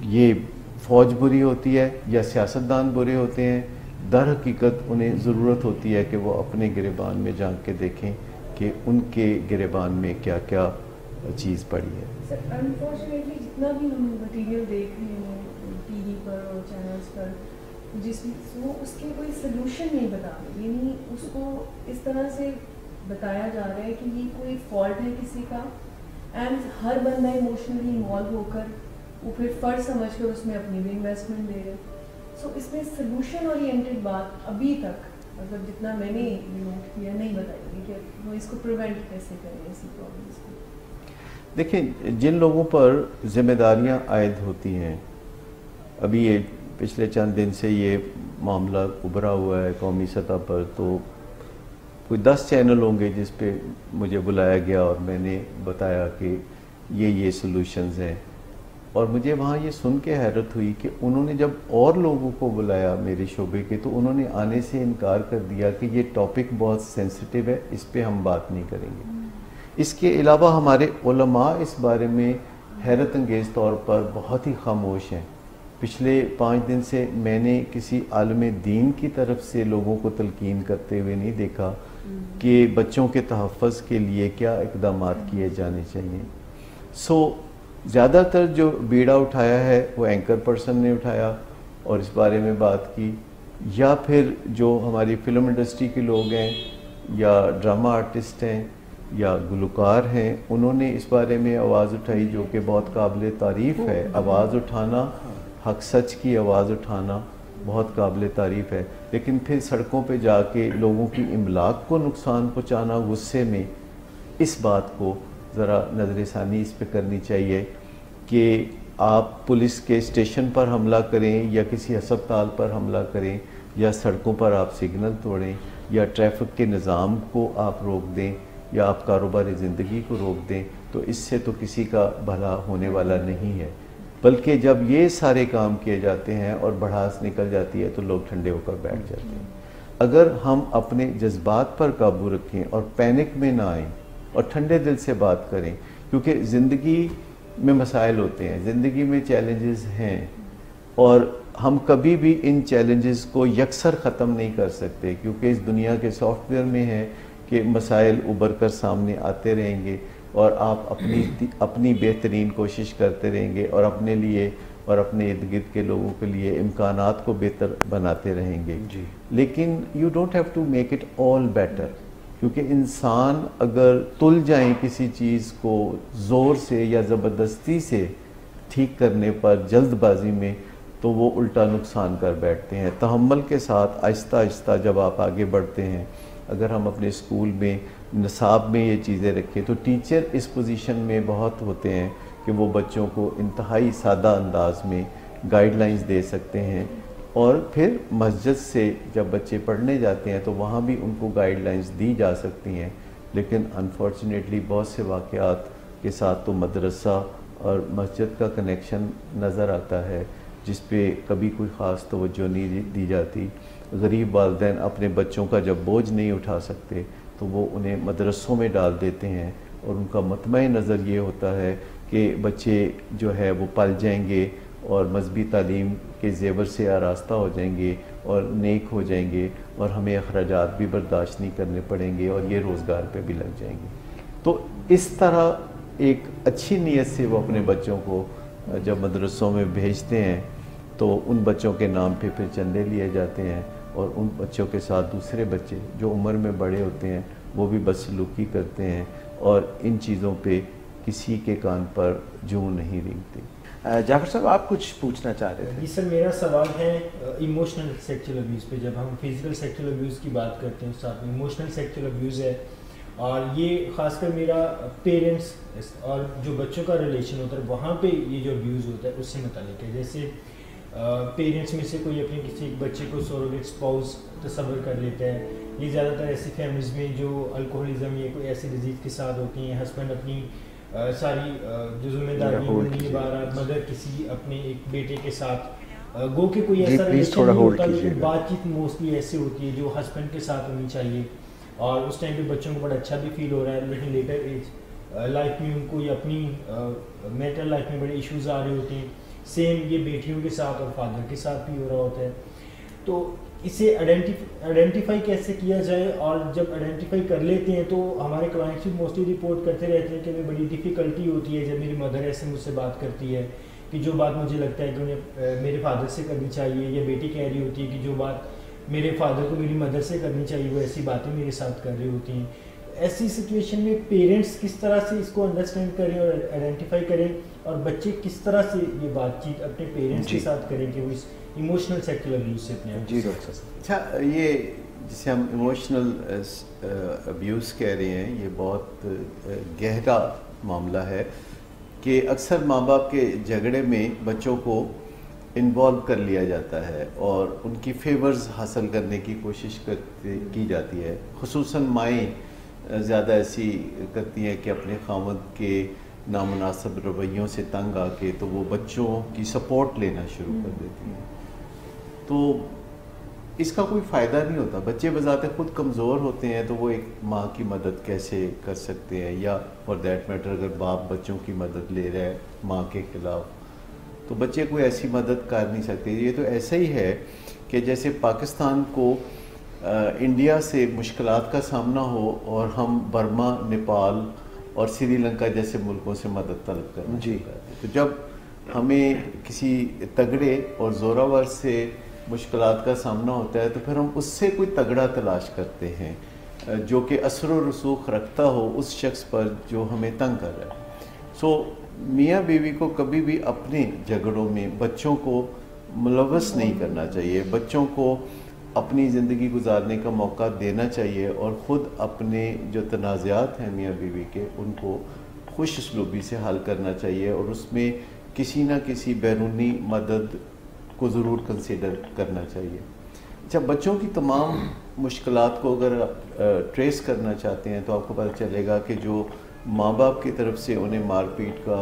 ये फ़ौज बुरी होती है या सियासतदान बुरे होते हैं, दर हकीकत उन्हें ज़रूरत होती है कि वो अपने गिरेबान में झांक के देखें कि उनके गिरेबान में क्या क्या चीज़ पड़ी है। सर, अनफॉर्चुनेटली जितना भी हम मटीरियल देख रहे हैं टीवी पर और चैनल्स पर, जिसमें वो उसके कोई सलूशन नहीं बता रहे, यानी उसको इस तरह से बताया जा रहा है कि ये कोई फॉल्ट है किसी का, एंड हर बंदा इमोशनली इन्वॉल्व होकर वो फिर फ़र्ज समझकर उसमें अपनी भी इन्वेस्टमेंट दे रहे। सो इसमें सलूशन ओरिएंटेड बात अभी तक, मतलब जितना मैंने नोट किया, नहीं बताई कि वो इसको प्रिवेंट कैसे करें ऐसी प्रॉब्लम्स को। देखिए, जिन लोगों पर जिम्मेदारियां आयद होती हैं, अभी ये पिछले चंद दिन से ये मामला उभरा हुआ है कौमी सतह पर, तो कोई 10 चैनल होंगे जिस पे मुझे बुलाया गया और मैंने बताया कि ये सॉल्यूशंस हैं, और मुझे वहाँ ये सुन के हैरत हुई कि उन्होंने जब और लोगों को बुलाया मेरे शोबे के, तो उन्होंने आने से इनकार कर दिया कि ये टॉपिक बहुत सेंसिटिव है, इस पे हम बात नहीं करेंगे। इसके अलावा हमारे उलमा इस बारे में हैरत अंगेज़ तौर पर बहुत ही खामोश हैं। पिछले 5 दिन से मैंने किसी आलम दीन की तरफ से लोगों को तलकीन करते हुए नहीं देखा कि बच्चों के तहफ़्फ़ुज़ के लिए क्या इक़दाम किए जाने चाहिए। ज़्यादातर जो बीड़ा उठाया है वो एंकर पर्सन ने उठाया और इस बारे में बात की, या फिर जो हमारी फ़िल्म इंडस्ट्री के लोग हैं या ड्रामा आर्टिस्ट हैं या गुलकार हैं, उन्होंने इस बारे में आवाज़ उठाई, जो कि बहुत काबिल तारीफ़ है। आवाज़ उठाना, हक सच की आवाज़ उठाना बहुत काबिल तारीफ़ है, लेकिन फिर सड़कों पे जाके लोगों की इमलाक को नुकसान पहुँचाना गुस्से में, इस बात को ज़रा नज़रसानी इस पे करनी चाहिए कि आप पुलिस के स्टेशन पर हमला करें या किसी अस्पताल पर हमला करें या सड़कों पर आप सिग्नल तोड़ें या ट्रैफिक के निज़ाम को आप रोक दें या आप कारोबारी ज़िंदगी को रोक दें, तो इससे तो किसी का भला होने वाला नहीं है। बल्कि जब ये सारे काम किए जाते हैं और भड़ास निकल जाती है तो लोग ठंडे होकर बैठ जाते हैं। अगर हम अपने जज्बात पर काबू रखें और पैनिक में ना आएँ और ठंडे दिल से बात करें, क्योंकि ज़िंदगी में मसाइल होते हैं, ज़िंदगी में चैलेंजेस हैं और हम कभी भी इन चैलेंजेस को यकसर ख़त्म नहीं कर सकते, क्योंकि इस दुनिया के सॉफ्टवेयर में है कि मसाइल उभर कर सामने आते रहेंगे और आप अपनी बेहतरीन कोशिश करते रहेंगे और अपने लिए और अपने इर्द गिर्द के लोगों के लिए इम्कानात को बेहतर बनाते रहेंगे जी। लेकिन you don't have to make it all better, क्योंकि इंसान अगर तुल जाए किसी चीज़ को ज़ोर से या ज़बरदस्ती से ठीक करने पर जल्दबाजी में, तो वो उल्टा नुकसान कर बैठते हैं। तहम्मुल के साथ आहिस्ता आहिस्ता जब आप आगे बढ़ते हैं, अगर हम अपने स्कूल में निसाब में ये चीज़ें रखें, तो टीचर इस पोजीशन में बहुत होते हैं कि वो बच्चों को इंतहाई सादा अंदाज में गाइडलाइंस दे सकते हैं और फिर मस्जिद से जब बच्चे पढ़ने जाते हैं तो वहाँ भी उनको गाइडलाइंस दी जा सकती हैं। लेकिन अनफॉर्चुनेटली बहुत से वाक़यात के साथ तो मदरसा और मस्जिद का कनेक्शन नज़र आता है, जिस पे कभी कोई ख़ास तवज्जो नहीं दी जाती। गरीब वालिदैन अपने बच्चों का जब बोझ नहीं उठा सकते तो वो उन्हें मदरसों में डाल देते हैं और उनका मतमय नज़र ये होता है कि बच्चे जो है वो पल जाएंगे और मजहबी तालीम के ज़ेवर से आरास्ता हो जाएंगे और नेक हो जाएंगे और हमें अखराजात भी बर्दाश्त नहीं करने पड़ेंगे और ये रोज़गार पे भी लग जाएंगे। तो इस तरह एक अच्छी नीयत से वो अपने बच्चों को जब मदरसों में भेजते हैं तो उन बच्चों के नाम पे फिर चंदे लिए जाते हैं और उन बच्चों के साथ दूसरे बच्चे जो उम्र में बड़े होते हैं वो भी बदसलूकी करते हैं और इन चीज़ों पे किसी के कान पर जूं नहीं रेंगती। जाफर साहब, आप कुछ पूछना चाह रहे थे? जी सर, मेरा सवाल है इमोशनल सेक्सुअल अब्यूज़ पे। जब हम फिज़िकल सेक्सुअल अब्यूज़ की बात करते हैं, साथ में इमोशनल सेक्सुअल अब्यूज़ है, और ये ख़ासकर मेरा पेरेंट्स और जो बच्चों का रिलेशन होता है वहाँ पे ये जो अब्यूज़ होता है उससे मुताल्लिक़ है। जैसे पेरेंट्स में से कोई अपने किसी एक बच्चे को सरोगेट स्पाउस तस्वर कर लेता है। ये ज़्यादातर ऐसी फैमिलीज़ में जो अल्कोहलिज्म या कोई ऐसी डिजीज़ के साथ होती हैं, हस्बैंड अपनी सारी जो जिम्मेदारी निभा रहा, मदर किसी अपने एक बेटे के साथ गो के कोई ऐसा रिलेशन नहीं होता, लेकिन बातचीत मोस्टली ऐसे होती है जो हस्बैंड के साथ होनी चाहिए और उस टाइम पे बच्चों को बड़ा अच्छा भी फील हो रहा है, लेकिन लेटर एज लाइफ में उनको या अपनी मेंटल लाइफ में बड़े इश्यूज आ रहे होते हैं। सेम ये बेटियों के साथ और फादर के साथ भी हो रहा होता है। तो इसे आइडेंटिफाई कैसे किया जाए, और जब आइडेंटिफाई कर लेते हैं तो हमारे क्लाइंट्स भी मोस्टली रिपोर्ट करते रहते हैं कि हमें बड़ी डिफ़िकल्टी होती है जब मेरी मदर ऐसे मुझसे बात करती है कि जो बात मुझे लगता है कि उन्हें मेरे फादर से करनी चाहिए, या बेटी कह रही होती है कि जो बात मेरे फादर को मेरी मदर से करनी चाहिए वो ऐसी बातें मेरे साथ कर रही होती हैं। ऐसी सिचुएशन में पेरेंट्स किस तरह से इसको अंडरस्टैंड करें और आइडेंटिफाई करें, और बच्चे किस तरह से ये बातचीत अपने पेरेंट्स के साथ करें कि वो इस इमोशनल सेक्सुअल अब्यूज़ से अपने आप। जी डॉक्टर साहब। अच्छा, ये जिसे हम इमोशनल अब्यूज़ कह रहे हैं, ये बहुत गहरा मामला है कि अक्सर माँ बाप के झगड़े में बच्चों को इन्वॉल्व कर लिया जाता है और उनकी फेवर्स हासिल करने की कोशिश की जाती है। खुसूसन माएँ ज़्यादा ऐसी करती हैं कि अपने खामद के नामुनासिब रवैयों से तंग आके तो वो बच्चों की सपोर्ट लेना शुरू कर देती हैं। तो इसका कोई फ़ायदा नहीं होता। बच्चे बज़ाते खुद कमज़ोर होते हैं तो वो एक माँ की मदद कैसे कर सकते हैं, या फॉर दैट मैटर अगर बाप बच्चों की मदद ले रहा है माँ के ख़िलाफ़, तो बच्चे कोई ऐसी मदद कर नहीं सकते। ये तो ऐसा ही है कि जैसे पाकिस्तान को इंडिया से मुश्किलात का सामना हो और हम बर्मा, नेपाल और श्रीलंका जैसे मुल्कों से मदद तलब करना जी। तो जब हमें किसी तगड़े और ज़ोरावर से मुश्किलात का सामना होता है तो फिर हम उससे कोई तगड़ा तलाश करते हैं जो कि असर व रसूख रखता हो उस शख्स पर जो हमें तंग कर रहा है। सो मियाँ बीवी को कभी भी अपने झगड़ों में बच्चों को मुलव्वस नहीं करना चाहिए, बच्चों को अपनी ज़िंदगी गुजारने का मौका देना चाहिए और ख़ुद अपने जो तनाज़ात हैं मियाँ बीवी के उनको खुश उसलूबी से हल करना चाहिए और उसमें किसी न किसी बैरूनी मदद को ज़रूर कंसिडर करना चाहिए। जब बच्चों की तमाम मुश्किलात को अगर आप ट्रेस करना चाहते हैं तो आपको पता चलेगा कि जो माँ बाप की तरफ से उन्हें मारपीट का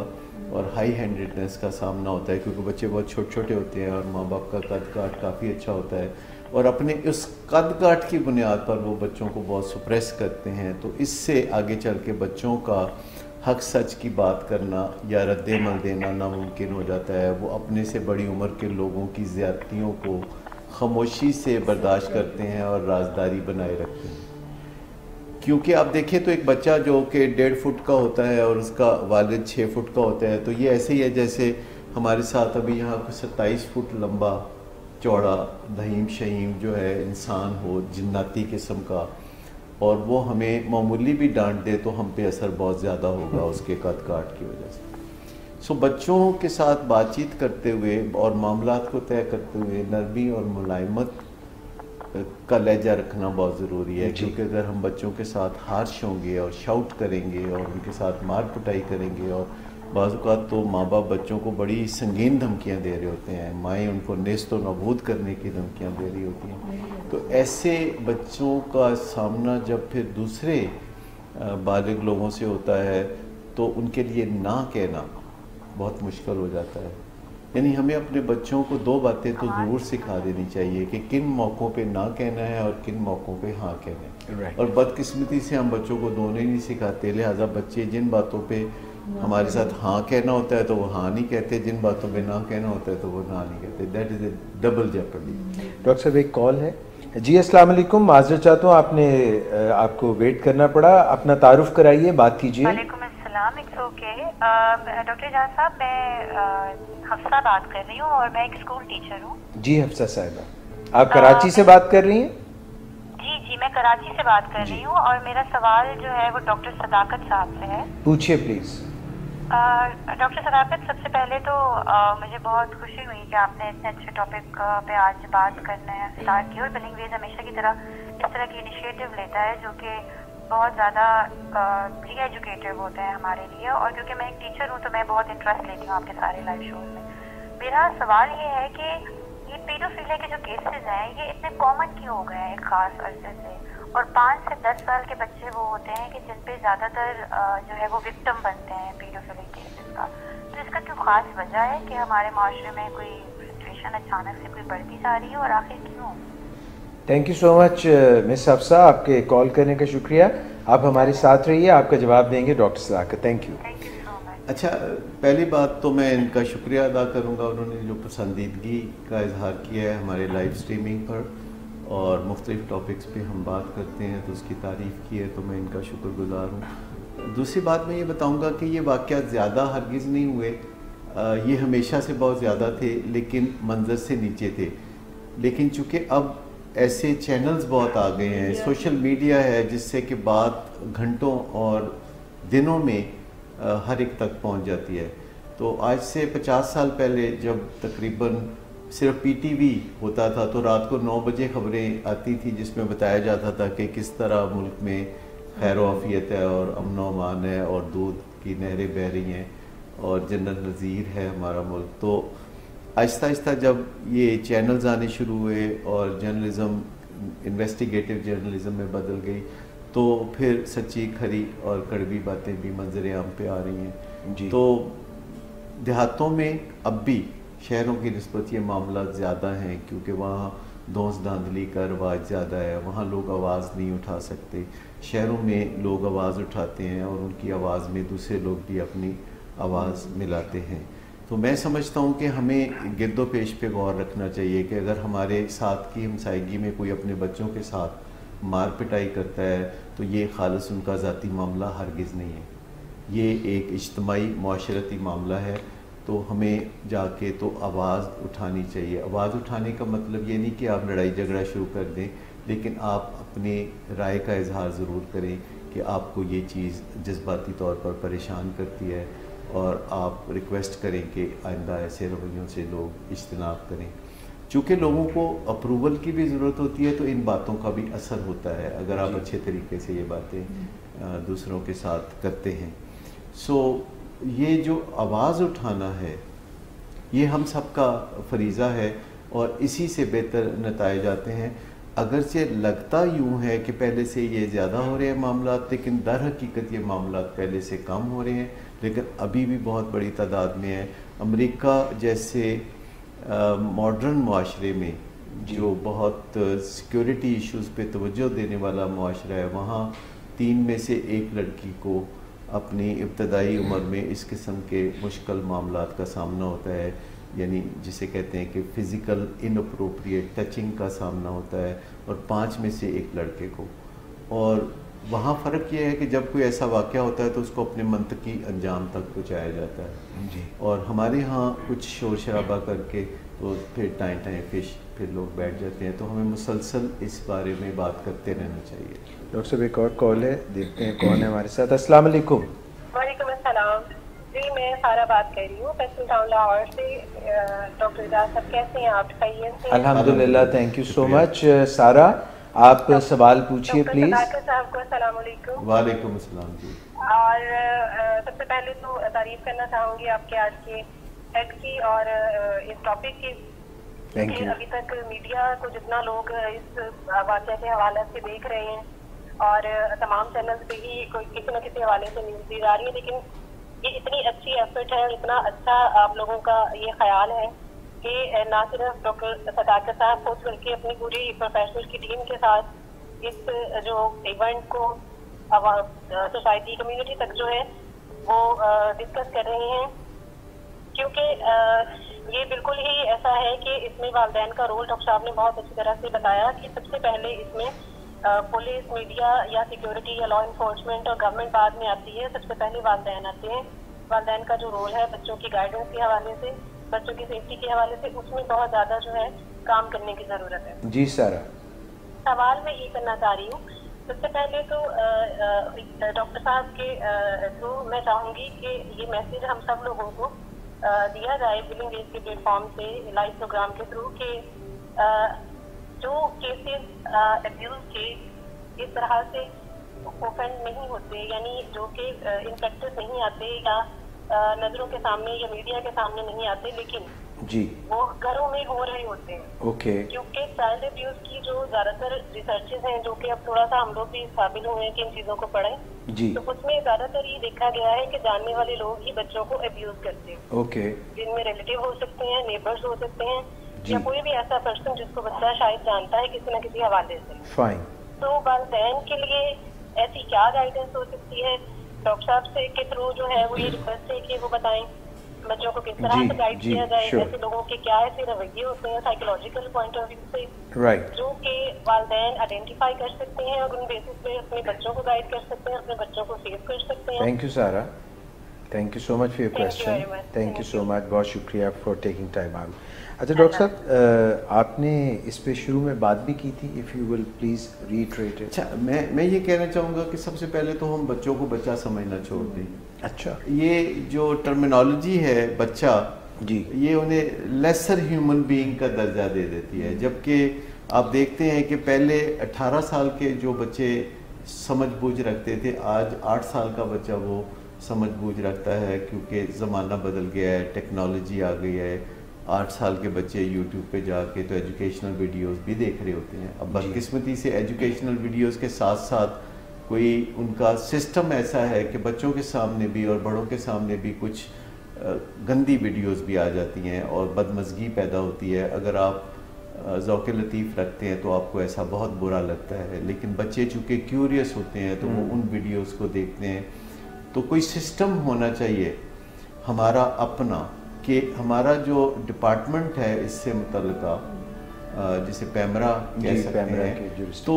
और हाई हैंडेडनेस का सामना होता है, क्योंकि बच्चे बहुत छोटे छोटे होते हैं और माँ बाप का कद काठ काफ़ी अच्छा होता है और अपने उस कद काठ की बुनियाद पर वो बच्चों को बहुत सुप्रेस करते हैं, तो इससे आगे चल के बच्चों का हक सच की बात करना या रद्द-ए-अमल देना नामुमकिन हो जाता है। वो अपने से बड़ी उम्र के लोगों की ज़्यादतियों को खामोशी से बर्दाश्त करते हैं और राजदारी बनाए रखते हैं। क्योंकि आप देखें तो एक बच्चा जो कि 1.5 फुट का होता है और उसका वालिद 6 फुट का होता है, तो ये ऐसे ही है जैसे हमारे साथ अभी यहाँ 27 फुट लंबा चौड़ा दहीम शहीम जो है इंसान हो जिन्नाती किस्म का, और वो हमें मामूली भी डांट दे तो हम पे असर बहुत ज़्यादा होगा उसके कद काट की वजह से। सो बच्चों के साथ बातचीत करते हुए और मामलात को तय करते हुए नरमी और मुलायमत का लहजा रखना बहुत ज़रूरी है, क्योंकि अगर हम बच्चों के साथ हार्श होंगे और शाउट करेंगे और उनके साथ मार पिटाई करेंगे, और बाज़ औक़ात तो माँ बाप बच्चों को बड़ी संगीन धमकियाँ दे रहे होते हैं, माएँ उनको नेस्त व नाबूद करने की धमकियाँ दे रही होती हैं, तो ऐसे बच्चों का सामना जब फिर दूसरे बालिग लोगों से होता है तो उनके लिए ना कहना बहुत मुश्किल हो जाता है। यानी हमें अपने बच्चों को 2 बातें तो ज़रूर सिखा देनी चाहिए कि किन मौक़ों पे ना कहना है और किन मौक़ों पे हाँ कहना है। और बदकिस्मती से हम बच्चों को दोनों ही नहीं सिखाते, लिहाजा बच्चे जिन बातों पे हमारे साथ हाँ कहना होता है तो वो हाँ नहीं कहते, जिन बातों पे ना कहना होता है तो वो ना नहीं कहते। That is A double Jeopardy. Doctor साहब एक कॉल है जी। अस्सलाम वालेकुम, माज़रत चाहता हूँ आपको वेट करना पड़ा, अपना तारुफ कराइए, बात कीजिए। वालेकुम अस्सलाम, इट्स ओके। डॉक्टर जान साहब, मैं हफ्सा बात कर रही हूँ और मैं एक स्कूल टीचर हूँ। जी हफ्सा साहिबा, आप कराची से बात कर रही हैं? जी मैं कराची से बात कर रही हूँ और मेरा सवाल जो है वो डॉक्टर सदाकत साहब से है। पूछिए प्लीज़। डॉक्टर सदाकत, सबसे पहले तो मुझे बहुत खुशी हुई कि आपने इतने अच्छे टॉपिक पे आज बात करना है स्टार्ट की, और बिलिंग वेज हमेशा की तरह इस तरह की इनिशिएटिव लेता है जो कि बहुत ज़्यादा री एजुकेटिव होते हैं हमारे लिए, और क्योंकि मैं एक टीचर हूँ तो मैं बहुत इंटरेस्ट लेती हूँ आपके सारे लाइव शोज में। मेरा सवाल ये है कि ये पेडोफिलिया के जो केसेस हैं ये इतने कॉमन क्यों हो गए हैं एक ख़ास अरसे से, और 5 से 10 साल के बच्चे वो होते हैं कि जिन पे ज़्यादातर जो है वो विक्टिम बनते हैं पेडोफिलिक केसेस का। तो इसका क्यों ख़ास वजह है कि हमारे माशरे में कोई सिचुएशन अचानक से कोई बढ़ती जा रही है, और आखिर क्यों? Thank you so much miss Hafsa, आपके कॉल करने का शुक्रिया। आप हमारे साथ रहिए, आपका जवाब देंगे डॉक्टर सदाकत। Thank you. अच्छा, पहली बात तो मैं इनका शुक्रिया अदा करूंगा, उन्होंने जो पसंदीदगी का इजहार किया है हमारे लाइव स्ट्रीमिंग पर और मुख्तलिफ टॉपिक्स पे हम बात करते हैं तो उसकी तारीफ़ की है, तो मैं इनका शुक्रगुज़ार हूँ। दूसरी बात मैं ये बताऊँगा कि ये वाक़यात ज़्यादा हरगिज़ नहीं हुए, ये हमेशा से बहुत ज़्यादा थे लेकिन मंजर से नीचे थे। लेकिन चूँकि अब ऐसे चैनल्स बहुत आ गए हैं, सोशल मीडिया है, जिससे कि बात घंटों और दिनों में हर एक तक पहुंच जाती है। तो आज से 50 साल पहले जब तकरीबन सिर्फ पीटीवी होता था तो रात को 9 बजे खबरें आती थी जिसमें बताया जाता था कि किस तरह मुल्क में खैर आफियत है और अमन व अमान है और दूध की नहरें बह रही हैं और जन्नत नज़ीर है हमारा मुल्क। तो आहिस्ता आहिस्ता जब ये चैनल्स आने शुरू हुए और जर्नलिज़म इन्वेस्टिगेटिव जर्नलिज़म में बदल गई तो फिर सच्ची खरी और कड़वी बातें भी मंजर आम पे आ रही हैं जी। तो देहातों में अब भी शहरों की निस्बत ये मामला ज़्यादा हैं क्योंकि वहाँ दोस्त धांधली का रवाज ज़्यादा है, वहाँ लोग आवाज़ नहीं उठा सकते। शहरों में लोग आवाज़ उठाते हैं और उनकी आवाज़ में दूसरे लोग भी अपनी आवाज़ मिलाते हैं। तो मैं समझता हूँ कि हमें गिरदोपेश पे गौर रखना चाहिए कि अगर हमारे साथ की हमसायगी में कोई अपने बच्चों के साथ मार पिटाई करता है तो ये खालिस उनका ज़ाती मामला हरगिज़ नहीं है, ये एक इज्तमाई माशरती मामला है। तो हमें जाके तो आवाज़ उठानी चाहिए। आवाज़ उठाने का मतलब ये नहीं कि आप लड़ाई झगड़ा शुरू कर दें, लेकिन आप अपने राय का इजहार ज़रूर करें कि आपको ये चीज़ जज्बाती तौर पर परेशान करती है और आप रिक्वेस्ट करें कि आइंदा ऐसे रवैयों से लोग इज्तनाब करें। चूँकि लोगों को अप्रूवल की भी ज़रूरत होती है तो इन बातों का भी असर होता है अगर आप अच्छे तरीके से ये बातें दूसरों के साथ करते हैं। सो ये जो आवाज़ उठाना है ये हम सबका फरीज़ा है और इसी से बेहतर नताइज आते हैं। अगरचे लगता यूँ है कि पहले से ये ज़्यादा हो रहे हैं मामला, लेकिन दर हकीकत ये मामला पहले से कम हो रहे हैं, लेकिन अभी भी बहुत बड़ी तादाद में है। अमेरिका जैसे मॉडर्न मुआशरे में जो बहुत सिक्योरिटी इश्यूज़ पे तवज्जो देने वाला मुआशरा है, वहाँ 3 में से 1 लड़की को अपनी इब्तदाई उम्र में इस किस्म के मुश्किल मामलात का सामना होता है, यानी जिसे कहते हैं कि फ़िज़िकल इनअप्रोप्रिएट टचिंग का सामना होता है, और 5 में से 1 लड़के को। और वहाँ फ़र्क ये है कि जब कोई ऐसा वाक़या होता है तो उसको अपने मंतकी अंजाम तक पहुँचाया जाता है जी। और हमारे यहाँ कुछ शोर शराबा करके तो फिर टाइम फिश फिर लोग बैठ जाते हैं। तो हमें मुसलसल इस बारे में बात करते रहना चाहिए। डॉक्टर साहब एक और कॉल है, देखते हैं कौन है हमारे साथ। अस्सलाम वालेकुम। वालेकुम अस्सलाम जी, मैं सारा बात कर रही हूँ फैसल टाउन लाहौर से। डॉक्टर इजाज़ साहब कैसे हैं आप? खैरियत से? अल्हम्दुलिल्लाह, थैंक यू सो मच। सारा आप सवाल पूछिए प्लीज। डॉक्टर साहब को अस्सलाम वालेकुम। वालेकुम अस्सलाम जी। और सबसे पहले तो तारीफ करना चाहूँगी आपके आज के हेड की और इस टॉपिक की। Thank you. अभी तक मीडिया को जितना लोग इस वाक़या के हवाले से देख रहे हैं और तमाम चैनल्स पे ही कोई किसी न किसी हवाले से न्यूज़ दी जा रही है, लेकिन ये इतनी अच्छी एफर्ट है और इतना अच्छा आप लोगों का ये ख्याल है कि ना सिर्फ डॉक्टर सदाकत साहब खुद बल्कि अपनी पूरी प्रोफेशनल की टीम के साथ इस जो इवेंट को सोसाइटी कम्युनिटी तक जो है वो डिस्कस कर रहे हैं, क्योंकि ये बिल्कुल ही ऐसा है कि इसमें वालिदैन का रोल डॉक्टर साहब ने बहुत अच्छी तरह से बताया कि सबसे पहले इसमें पुलिस, मीडिया या सिक्योरिटी या लॉ इन्फोर्समेंट और गवर्नमेंट बाद में आती है। सबसे पहले वालिदैन आते हैं। वालिदैन का जो रोल है बच्चों की गाइडेंस के हवाले से, बच्चों की सेफ्टी के हवाले से, उसमें बहुत ज़्यादा जो है काम करने की ज़रूरत है। जी सारा, सवाल मैं ये करना चाह रही हूँ, सबसे पहले तो डॉक्टर साहब के थ्रू मैं चाहूँगी कि ये मैसेज हम सब लोगों को दिया जाए विलिंग वेज के प्लेटफॉर्म से, लाइव प्रोग्राम के थ्रू, कि जो केसेस अब्यूज के इस तरह से ओफेंड नहीं होते, यानी जो कि इन प्रैक्टिस नहीं आते या नजरों के सामने या मीडिया के सामने नहीं आते, लेकिन जी वो घरों में हो रहे होते हैं। ओके। क्योंकि चाइल्ड अब्यूज की जो ज्यादातर रिसर्चेस हैं, जो कि अब थोड़ा सा हम लोग भी काबिल हुए हैं कि इन चीजों को पढ़ें, जी, तो उसमें ज्यादातर ये देखा गया है कि जानने वाले लोग ही बच्चों को अब्यूज करते हैं। ओके। जिनमें रिलेटिव हो सकते हैं, नेबर्स हो सकते हैं, या कोई भी ऐसा पर्सन जिसको बच्चा शायद जानता है किसी न किसी हवाले से। फाइन। तो वालिदैन के लिए ऐसी क्या गाइडेंस हो सकती है? डॉक्टर साहब से के थ्रू जो है वो ये रिक्वेस्ट है कि वो बताएं बच्चों को किस तरह से गाइड किया जाए, ऐसे लोगों के क्या ऐसे रवैये होते हैं साइकोलॉजिकल पॉइंट ऑफ व्यू से, राइट, जो कि वालिदैन आइडेंटिफाई कर सकते हैं और उन बेसिस पे अपने बच्चों को गाइड कर सकते हैं, अपने बच्चों को सेव कर सकते हैं। थैंक यू सारा, thank you so much for your question. Thank you so much, बहुत शुक्रिया फॉर टेकिंग टाइम आउट। अच्छा डॉक्टर साहब, आपने इस पे शुरू में बात भी की थी, if you will please retreat it. अच्छा, मैं ये कहना चाहूँगा कि सबसे पहले तो हम बच्चों को बच्चा समझना छोड़ दें। अच्छा, ये जो टर्मिनोलॉजी है बच्चा जी, ये उन्हें लेसर ह्यूमन बीइंग का दर्जा दे देती है, जबकि आप देखते हैं कि पहले 18 साल के जो बच्चे समझ बूझ रखते थे, आज 8 साल का बच्चा वो समझ बूझ रखता है, क्योंकि ज़माना बदल गया है, टेक्नोलॉजी आ गई है। 8 साल के बच्चे यूट्यूब पे जाके तो एजुकेशनल वीडियोस भी देख रहे होते हैं। अब बदकिस्मती से एजुकेशनल वीडियोस के साथ साथ कोई उनका सिस्टम ऐसा है कि बच्चों के सामने भी और बड़ों के सामने भी कुछ गंदी वीडियोस भी आ जाती हैं और बदमज़गी पैदा होती है। अगर आप ज़ौक़ लतीफ़ रखते हैं तो आपको ऐसा बहुत बुरा लगता है, लेकिन बच्चे चूँकि क्यूरियस होते हैं तो वो उन वीडियोस को देखते हैं। तो कोई सिस्टम होना चाहिए हमारा अपना, कि हमारा जो डिपार्टमेंट है इससे मुतल्लिका जिसे पैमरा कह सकते हैं, तो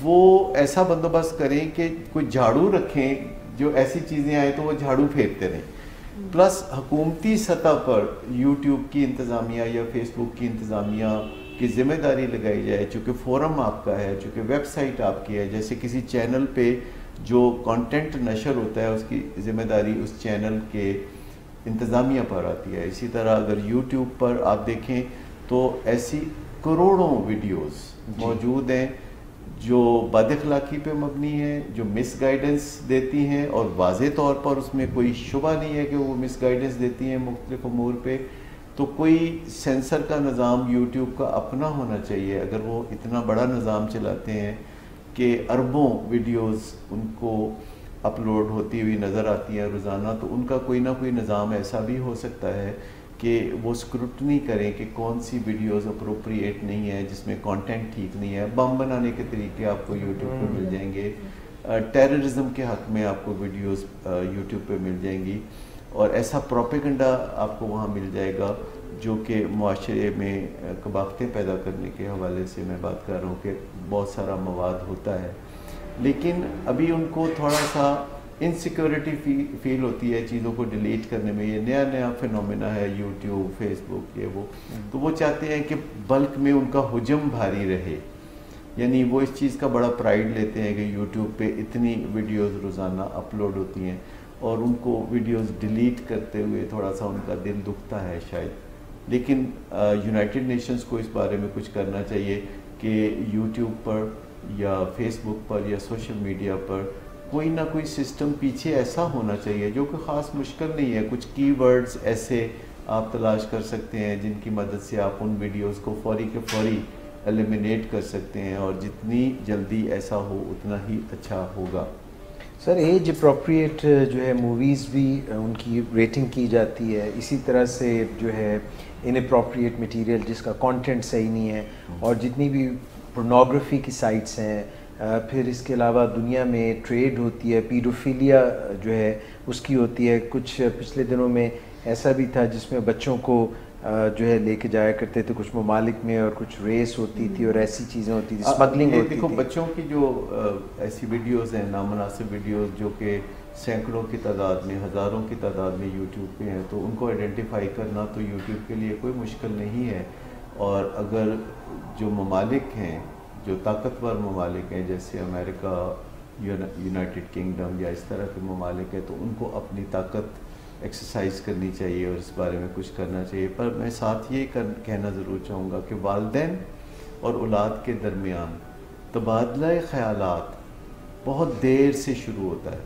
वो ऐसा बंदोबस्त करें कि कोई झाड़ू रखें, जो ऐसी चीज़ें आए तो वो झाड़ू फेरते रहें। प्लस हुकूमती सतह पर यूट्यूब की इंतज़ामिया या फेसबुक की इंतज़ामिया की ज़िम्मेदारी लगाई जाए, चूँकि फोरम आपका है, चूँकि वेबसाइट आपकी है, जैसे किसी चैनल पे जो कंटेंट नशर होता है उसकी ज़िम्मेदारी उस चैनल के इंतज़ामिया पर आती है। इसी तरह अगर यूट्यूब पर आप देखें तो ऐसी करोड़ों वीडियोस मौजूद हैं जो बदअखलाकी पे मबनी हैं, जो मिसगाइडेंस देती हैं, और वाज़े तौर पर उसमें कोई शुबा नहीं है कि वो मिसगाइडेंस देती हैं मुख्तलिफ अमूर पे। तो कोई सेंसर का निज़ाम यूट्यूब का अपना होना चाहिए। अगर वो इतना बड़ा निज़ाम चलाते हैं कि अरबों वीडियोस उनको अपलोड होती हुई नज़र आती हैं रोज़ाना, तो उनका कोई ना कोई निज़ाम ऐसा भी हो सकता है कि वो स्क्रूटनी करें कि कौन सी वीडियोस अप्रोप्रिएट नहीं है, जिसमें कंटेंट ठीक नहीं है। बम बनाने के तरीके आपको यूट्यूब पे मिल जाएंगे, टेररिज्म के हक़ में आपको वीडियोस यूट्यूब पे मिल जाएंगी, और ऐसा प्रोपेगेंडा आपको वहाँ मिल जाएगा जो कि मुआशरे में कबाख्तें पैदा करने के हवाले से मैं बात कर रहा हूँ कि बहुत सारा मवाद होता है। लेकिन अभी उनको थोड़ा सा इनसिक्योरिटी फील होती है चीज़ों को डिलीट करने में। ये नया नया फिनोमेना है यूट्यूब, फेसबुक, ये वो, तो वो चाहते हैं कि बल्क में उनका हुजम भारी रहे, यानी वो इस चीज़ का बड़ा प्राइड लेते हैं कि यूट्यूब पे इतनी वीडियोस रोज़ाना अपलोड होती हैं, और उनको वीडियोस डिलीट करते हुए थोड़ा सा उनका दिल दुखता है शायद। लेकिन यूनाइटेड नेशंस को इस बारे में कुछ करना चाहिए कि यूट्यूब पर या फेसबुक पर या सोशल मीडिया पर कोई ना कोई सिस्टम पीछे ऐसा होना चाहिए जो कि ख़ास मुश्किल नहीं है। कुछ कीवर्ड्स ऐसे आप तलाश कर सकते हैं जिनकी मदद से आप उन वीडियोस को फौरी के फौरी एलिमिनेट कर सकते हैं, और जितनी जल्दी ऐसा हो उतना ही अच्छा होगा। सर, एज अप्रोप्रिएट जो है मूवीज़ भी उनकी रेटिंग की जाती है, इसी तरह से जो है इनअप्रोप्रिएट मटेरियल जिसका कंटेंट सही नहीं है, और जितनी भी पोर्नोग्राफी की साइट्स हैं, फिर इसके अलावा दुनिया में ट्रेड होती है, पीडोफिलिया जो है उसकी होती है। कुछ पिछले दिनों में ऐसा भी था जिसमें बच्चों को जो है लेके जाया करते थे कुछ ममालिक में, और कुछ रेस होती थी और ऐसी चीज़ें होती थी, स्मगलिंग होती थी। देखो, बच्चों की जो ऐसी वीडियोस हैं, नामुनासिब वीडियोस जो कि सैकड़ों की तादाद में, हज़ारों की तादाद में यूट्यूब पे हैं, तो उनको आइडेंटिफाई करना तो यूट्यूब के लिए कोई मुश्किल नहीं है। और अगर जो ममालिक हैं, जो ताकतवर ममालिक हैं जैसे अमेरिका, यूनाइटेड किंगडम या इस तरह के ममालिक हैं, तो उनको अपनी ताकत एक्सरसाइज करनी चाहिए और इस बारे में कुछ करना चाहिए। पर मैं साथ ये कहना ज़रूर चाहूँगा कि वालिदैन और औलाद के दरमियान तबादला ख़यालात बहुत देर से शुरू होता है।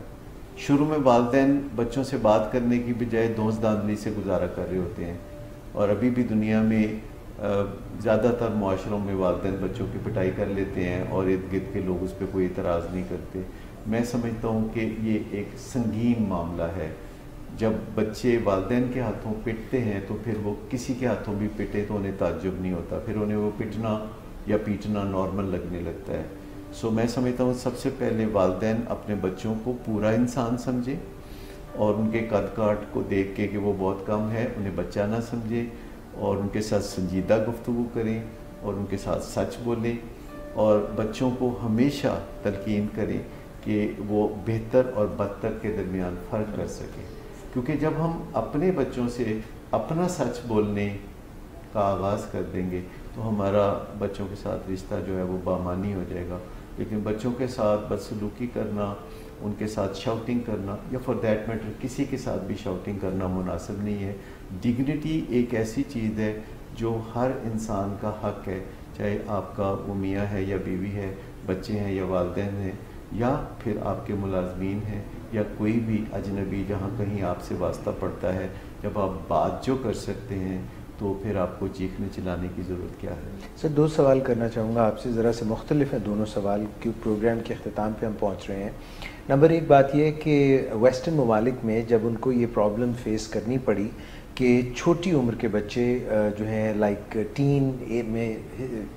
शुरू में वालिदैन बच्चों से बात करने की बजाय दोस्त दांदली से गुजारा कर रहे होते हैं, और अभी भी दुनिया में ज़्यादातर मुआशरों में वालिदैन बच्चों की पिटाई कर लेते हैं और इर्द गिर्द के लोग उस पर कोई इतराज़ नहीं करते। मैं समझता हूँ कि ये एक संगीन मामला है। जब बच्चे वालिदैन के हाथों पिटते हैं तो फिर वो किसी के हाथों भी पिटे तो उन्हें ताज्जुब नहीं होता, फिर उन्हें वो पिटना या पीटना नॉर्मल लगने लगता है। सो मैं समझता हूँ सबसे पहले वालिदैन अपने बच्चों को पूरा इंसान समझे, और उनके कद काट को देख के कि वो बहुत कम है उन्हें बच्चा ना समझे, और उनके साथ संजीदा गुफ्तगू करें और उनके साथ सच बोलें, और बच्चों को हमेशा तलकीन करें कि वो बेहतर और बदतर के दरमियान फ़र्क कर सकें। क्योंकि जब हम अपने बच्चों से अपना सच बोलने का आगाज़ कर देंगे तो हमारा बच्चों के साथ रिश्ता जो है वो बामानी हो जाएगा। लेकिन बच्चों के साथ बदसलूकी करना, उनके साथ शाउटिंग करना, या फॉर दैट मैटर किसी के साथ भी शाउटिंग करना मुनासिब नहीं है। डिग्निटी एक ऐसी चीज़ है जो हर इंसान का हक़ है, चाहे आपका वो मियाँ है या बीवी है, बच्चे हैं या वालिदैन हैं, या फिर आपके मुलाजमीन हैं, या कोई भी अजनबी जहाँ कहीं आपसे वास्ता पड़ता है। जब आप बात जो कर सकते हैं तो फिर आपको चीखने चिल्लाने की ज़रूरत क्या है। सर, दो सवाल करना चाहूँगा आपसे, ज़रा से मुख्तलिफ है दोनों सवाल, कि प्रोग्राम के अख्ताम पे हम पहुँच रहे हैं। नंबर एक बात यह है कि वेस्टर्न ममालिक में जब उनको ये प्रॉब्लम फेस करनी पड़ी कि छोटी उम्र के बच्चे जो हैं लाइक टीन में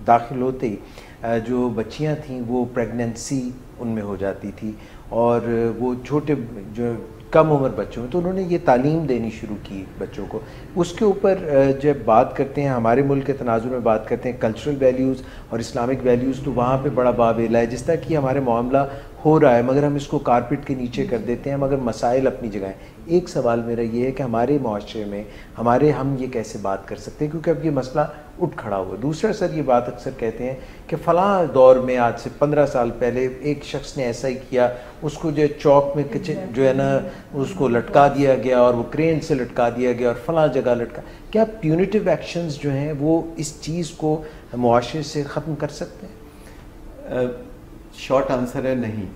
दाखिल होते ही जो बच्चियां थीं वो प्रेगनेंसी उनमें हो जाती थी, और वो छोटे जो कम उम्र बच्चों में, तो उन्होंने ये तालीम देनी शुरू की बच्चों को। उसके ऊपर जब बात करते हैं, हमारे मुल्क के तनाजुर में बात करते हैं कल्चरल वैल्यूज़ और इस्लामिक वैल्यूज़, तो वहाँ पे बड़ा बाबेला है। जिस तरह कि हमारे मामला हो रहा है, मगर हम इसको कारपेट के नीचे कर देते हैं, मगर मसाइल अपनी जगह हैं। एक सवाल मेरा ये है कि हमारे माशरे में हम ये कैसे बात कर सकते हैं, क्योंकि अब ये मसला उठ खड़ा हुआ। दूसरा सर, ये बात अक्सर कहते हैं कि फ़लाँ दौर में आज से 15 साल पहले एक शख्स ने ऐसा ही किया, उसको जो चौक में जो है ना उसको लटका दिया गया, और वो क्रेन से लटका दिया गया, और फ़लाँ जगह लटका। क्या प्यूनिटिव एक्शंस जो हैं वो इस चीज़ को मुआशरे से ख़त्म कर सकते हैं? शॉर्ट आंसर है नहीं।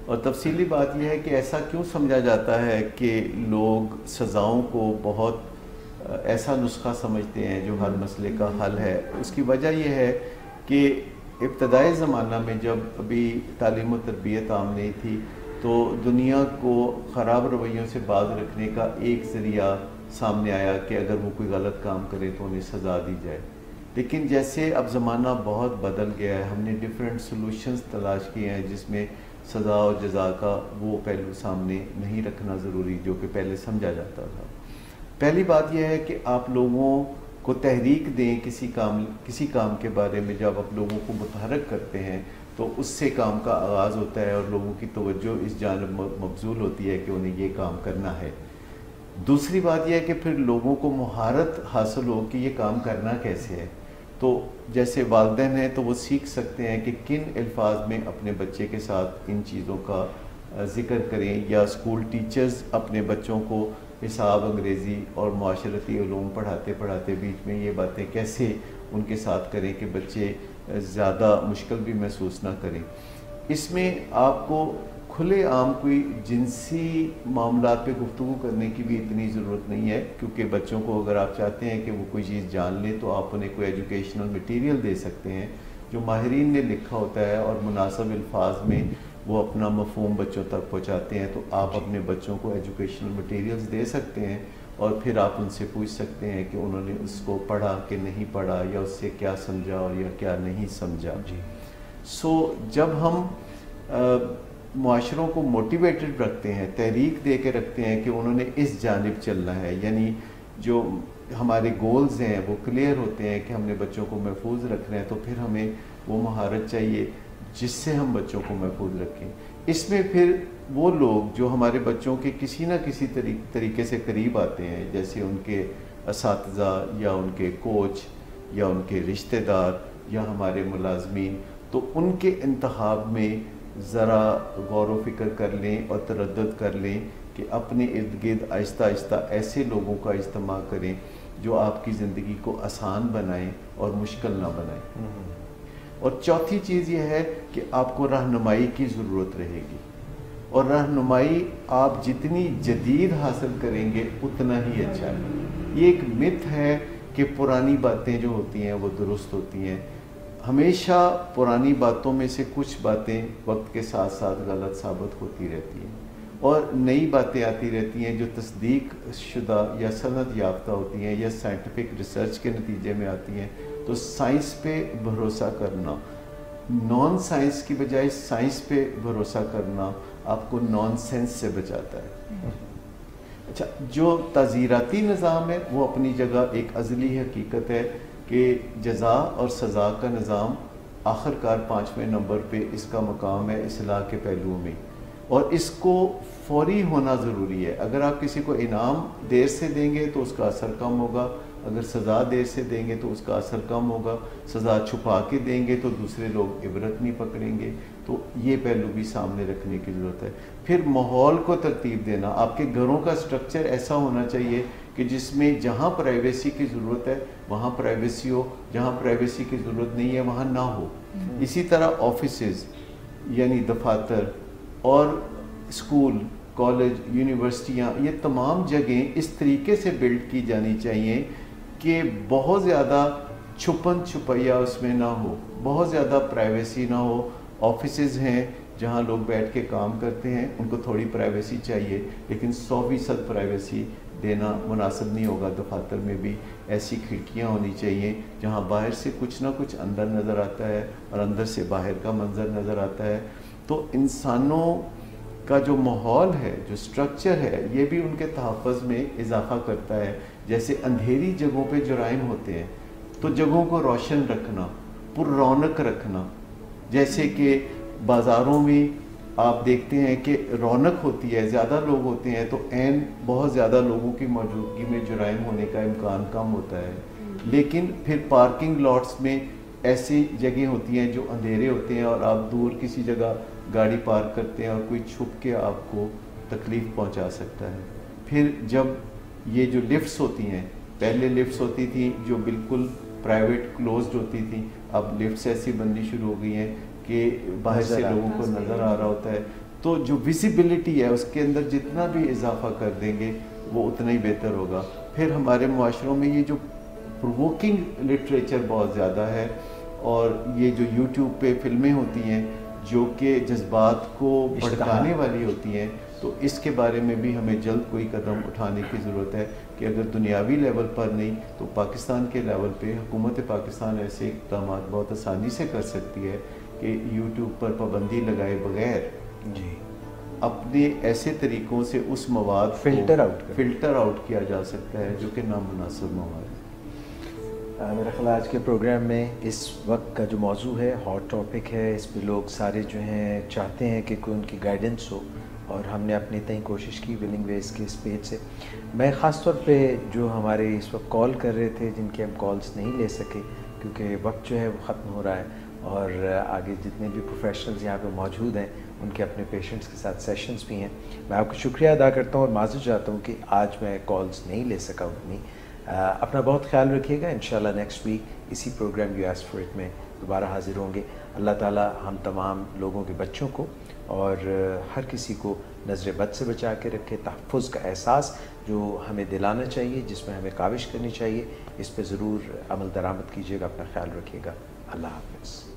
और तफसीली बात यह है कि ऐसा क्यों समझा जाता है कि लोग सज़ाओं को बहुत ऐसा नुस्खा समझते हैं जो हर मसले का हल है। उसकी वजह यह है कि इब्तदाई ज़माना में जब अभी तालीम व तरबियत आम नहीं थी, तो दुनिया को ख़राब रवैयों से बाज रखने का एक ज़रिया सामने आया कि अगर वो कोई गलत काम करे तो उन्हें सज़ा दी जाए। लेकिन जैसे अब ज़माना बहुत बदल गया है, हमने डिफरेंट सॉल्यूशंस तलाश किए हैं जिसमें सज़ा और जज़ा का वो पहलू सामने नहीं रखना ज़रूरी जो कि पहले समझा जाता था। पहली बात यह है कि आप लोगों को तहरीक दें किसी काम के बारे में। जब आप लोगों को मुतहरक करते हैं तो उससे काम का आगाज़ होता है और लोगों की तवज्जो इस जानिब मबजूल होती है कि उन्हें ये काम करना है। दूसरी बात यह है कि फिर लोगों को महारत हासिल हो कि ये काम करना कैसे है। तो जैसे वालिदैन हैं तो वो सीख सकते हैं कि किन अल्फाज में अपने बच्चे के साथ इन चीज़ों का ज़िक्र करें, या स्कूल टीचर्स अपने बच्चों को हिसाब, अंग्रेज़ी और माशरती उलूम पढ़ाते पढ़ाते बीच में ये बातें कैसे उनके साथ करें कि बच्चे ज़्यादा मुश्किल भी महसूस ना करें। इसमें आपको खुले आम कोई जिनसी मामला पे गुफ्तगू करने की भी इतनी ज़रूरत नहीं है, क्योंकि बच्चों को अगर आप चाहते हैं कि वो कोई चीज़ जान लें तो आप उन्हें कोई एजुकेशनल मटेरियल दे सकते हैं जो माहिरीन ने लिखा होता है, और मुनासिब अल्फाज में वो अपना मफहूम बच्चों तक पहुँचाते हैं। तो आप अपने बच्चों को एजुकेशनल मटेरियल्स दे सकते हैं, और फिर आप उनसे पूछ सकते हैं कि उन्होंने उसको पढ़ा कि नहीं पढ़ा, या उससे क्या समझा और या क्या नहीं समझा। जी जब हम मुआशरों को मोटिवेटेड रखते हैं, तहरीक दे के रखते हैं कि उन्होंने इस जानिब चलना है, यानी जो हमारे गोल्स हैं वो क्लियर होते हैं कि हमने बच्चों को महफूज रख रहे हैं, तो फिर हमें वो महारत चाहिए जिससे हम बच्चों को महफूज रखें। इसमें फिर वो लोग जो हमारे बच्चों के किसी न किसी तरीके से करीब आते हैं, जैसे उनके असातिज़ा या उनके कोच या उनके रिश्तेदार या हमारे मुलाजमीन, तो उनके इंतखाब में ज़रा गौर व फिक्र कर लें और तरद्दुद कर लें कि अपने इर्द गिर्द आहिस्ता आहिस्ता ऐसे लोगों का इस्तेमाल करें जो आपकी ज़िंदगी को आसान बनाएं और मुश्किल ना बनाएं। और चौथी चीज़ ये है कि आपको रहनुमाई की ज़रूरत रहेगी, और रहनुमाई आप जितनी जदीद हासिल करेंगे उतना ही अच्छा है। ये एक मिथ है कि पुरानी बातें जो होती हैं वो दुरुस्त होती हैं। हमेशा पुरानी बातों में से कुछ बातें वक्त के साथ साथ गलत साबित होती रहती हैं, और नई बातें आती रहती हैं जो तस्दीक शुदा या सनद याफ्ता होती हैं या साइंटिफिक रिसर्च के नतीजे में आती हैं। तो साइंस पे भरोसा करना, नॉन साइंस की बजाय साइंस पे भरोसा करना आपको नॉन सेंस से बचाता है। अच्छा, जो ताज़ीराती निज़ाम है वो अपनी जगह एक अज़ली हकीकत है कि जज़ा और सज़ा का निज़ाम आखिरकार 5वें नंबर पे इसका मकाम है इस्लाह के पहलुओं में, और इसको फौरी होना ज़रूरी है। अगर आप किसी को इनाम देर से देंगे तो उसका असर कम होगा, अगर सज़ा देर से देंगे तो उसका असर कम होगा, सज़ा छुपा के देंगे तो दूसरे लोग इबरत नहीं पकड़ेंगे। तो ये पहलू भी सामने रखने की ज़रूरत है। फिर माहौल को तरतीब देना, आपके घरों का स्ट्रक्चर ऐसा होना चाहिए कि जिसमें जहाँ प्राइवेसी की ज़रूरत है वहाँ प्राइवेसी हो, जहाँ प्राइवेसी की ज़रूरत नहीं है वहाँ ना हो। इसी तरह ऑफिसेज़ यानी दफातर और स्कूल, कॉलेज, यूनिवर्सिटियाँ, ये तमाम जगहें इस तरीके से बिल्ड की जानी चाहिए कि बहुत ज़्यादा छुपन छुपैया उसमें ना हो, बहुत ज़्यादा प्राइवेसी ना हो। ऑफिसेज़ हैं जहाँ लोग बैठ के काम करते हैं, उनको थोड़ी प्राइवेसी चाहिए, लेकिन 100% प्राइवेसी देना मुनासिब नहीं होगा। दफातर में भी ऐसी खिड़कियाँ होनी चाहिए जहाँ बाहर से कुछ ना कुछ अंदर नज़र आता है और अंदर से बाहर का मंज़र नज़र आता है। तो इंसानों का जो माहौल है, जो स्ट्रक्चर है, ये भी उनके तहफ़्फ़ुज़ में इजाफ़ा करता है। जैसे अंधेरी जगहों पे जुराइम होते हैं तो जगहों को रोशन रखना, पुररौनक रखना। जैसे कि बाज़ारों में आप देखते हैं कि रौनक होती है, ज़्यादा लोग होते हैं तो ऐन बहुत ज़्यादा लोगों की मौजूदगी में जुराइम होने का इम्कान कम होता है। लेकिन फिर पार्किंग लॉट्स में ऐसी जगह होती हैं जो अंधेरे होते हैं और आप दूर किसी जगह गाड़ी पार्क करते हैं और कोई छुप के आपको तकलीफ़ पहुंचा सकता है। फिर जब ये जो लिफ्ट्स होती हैं, पहले लिफ्ट्स होती थी जो बिल्कुल प्राइवेट क्लोज्ड होती थी, अब लिफ्ट्स ऐसी बननी शुरू हो गई हैं कि बाहर से लोगों को नज़र आ रहा होता है। तो जो विजिबिलिटी है उसके अंदर जितना भी इजाफा कर देंगे वो उतना ही बेहतर होगा। फिर हमारे मुआशरों में ये जो प्रोवोकिंग लिटरेचर बहुत ज़्यादा है और ये जो यूट्यूब पे फिल्में होती हैं जो कि जज्बात को भड़काने वाली होती हैं, तो इसके बारे में भी हमें जल्द कोई कदम उठाने की ज़रूरत है कि अगर दुनियावी लेवल पर नहीं तो पाकिस्तान के लेवल पे हुकूमत पाकिस्तान ऐसे इक़दाम बहुत आसानी से कर सकती है कि यूट्यूब पर पाबंदी लगाए बगैर जी अपने ऐसे तरीक़ों से उस मवाद फ़िल्टर आउट किया जा सकता है जो कि नामुनासिब मवाद है। मेरा ख्याल आज के प्रोग्राम में इस वक्त का जो मौजू है हॉट टॉपिक है, इस पर लोग सारे जो हैं चाहते हैं कि कोई उनकी गाइडेंस हो और हमने अपनी तय कोशिश की विलिंग वेज के इस पेज से। मैं ख़ास तौर पे जो हमारे इस वक्त कॉल कर रहे थे जिनके हम कॉल्स नहीं ले सके क्योंकि वक्त जो है वो ख़त्म हो रहा है और आगे जितने भी प्रोफेशनल्स यहाँ पे मौजूद हैं उनके अपने पेशेंट्स के साथ सेशंस भी हैं। मैं आपको शुक्रिया अदा करता हूँ और माज़ूर चाहता हूँ कि आज मैं कॉल्स नहीं ले सका उतनी। अपना बहुत ख्याल रखिएगा। इंशाल्लाह नेक्स्ट वीक इसी programme you asked for it में दोबारा हाजिर होंगे। अल्लाह ताला हम तमाम लोगों के बच्चों को और हर किसी को नज़र बद से बचा के रखे। तहफ़्फ़ुज़ का एहसास जो हमें दिलाना चाहिए, जिसमें हमें काविश करनी चाहिए, इस पर ज़रूर अमल दरामद कीजिएगा। अपना ख्याल रखिएगा। अल्लाह हाफ़िज़।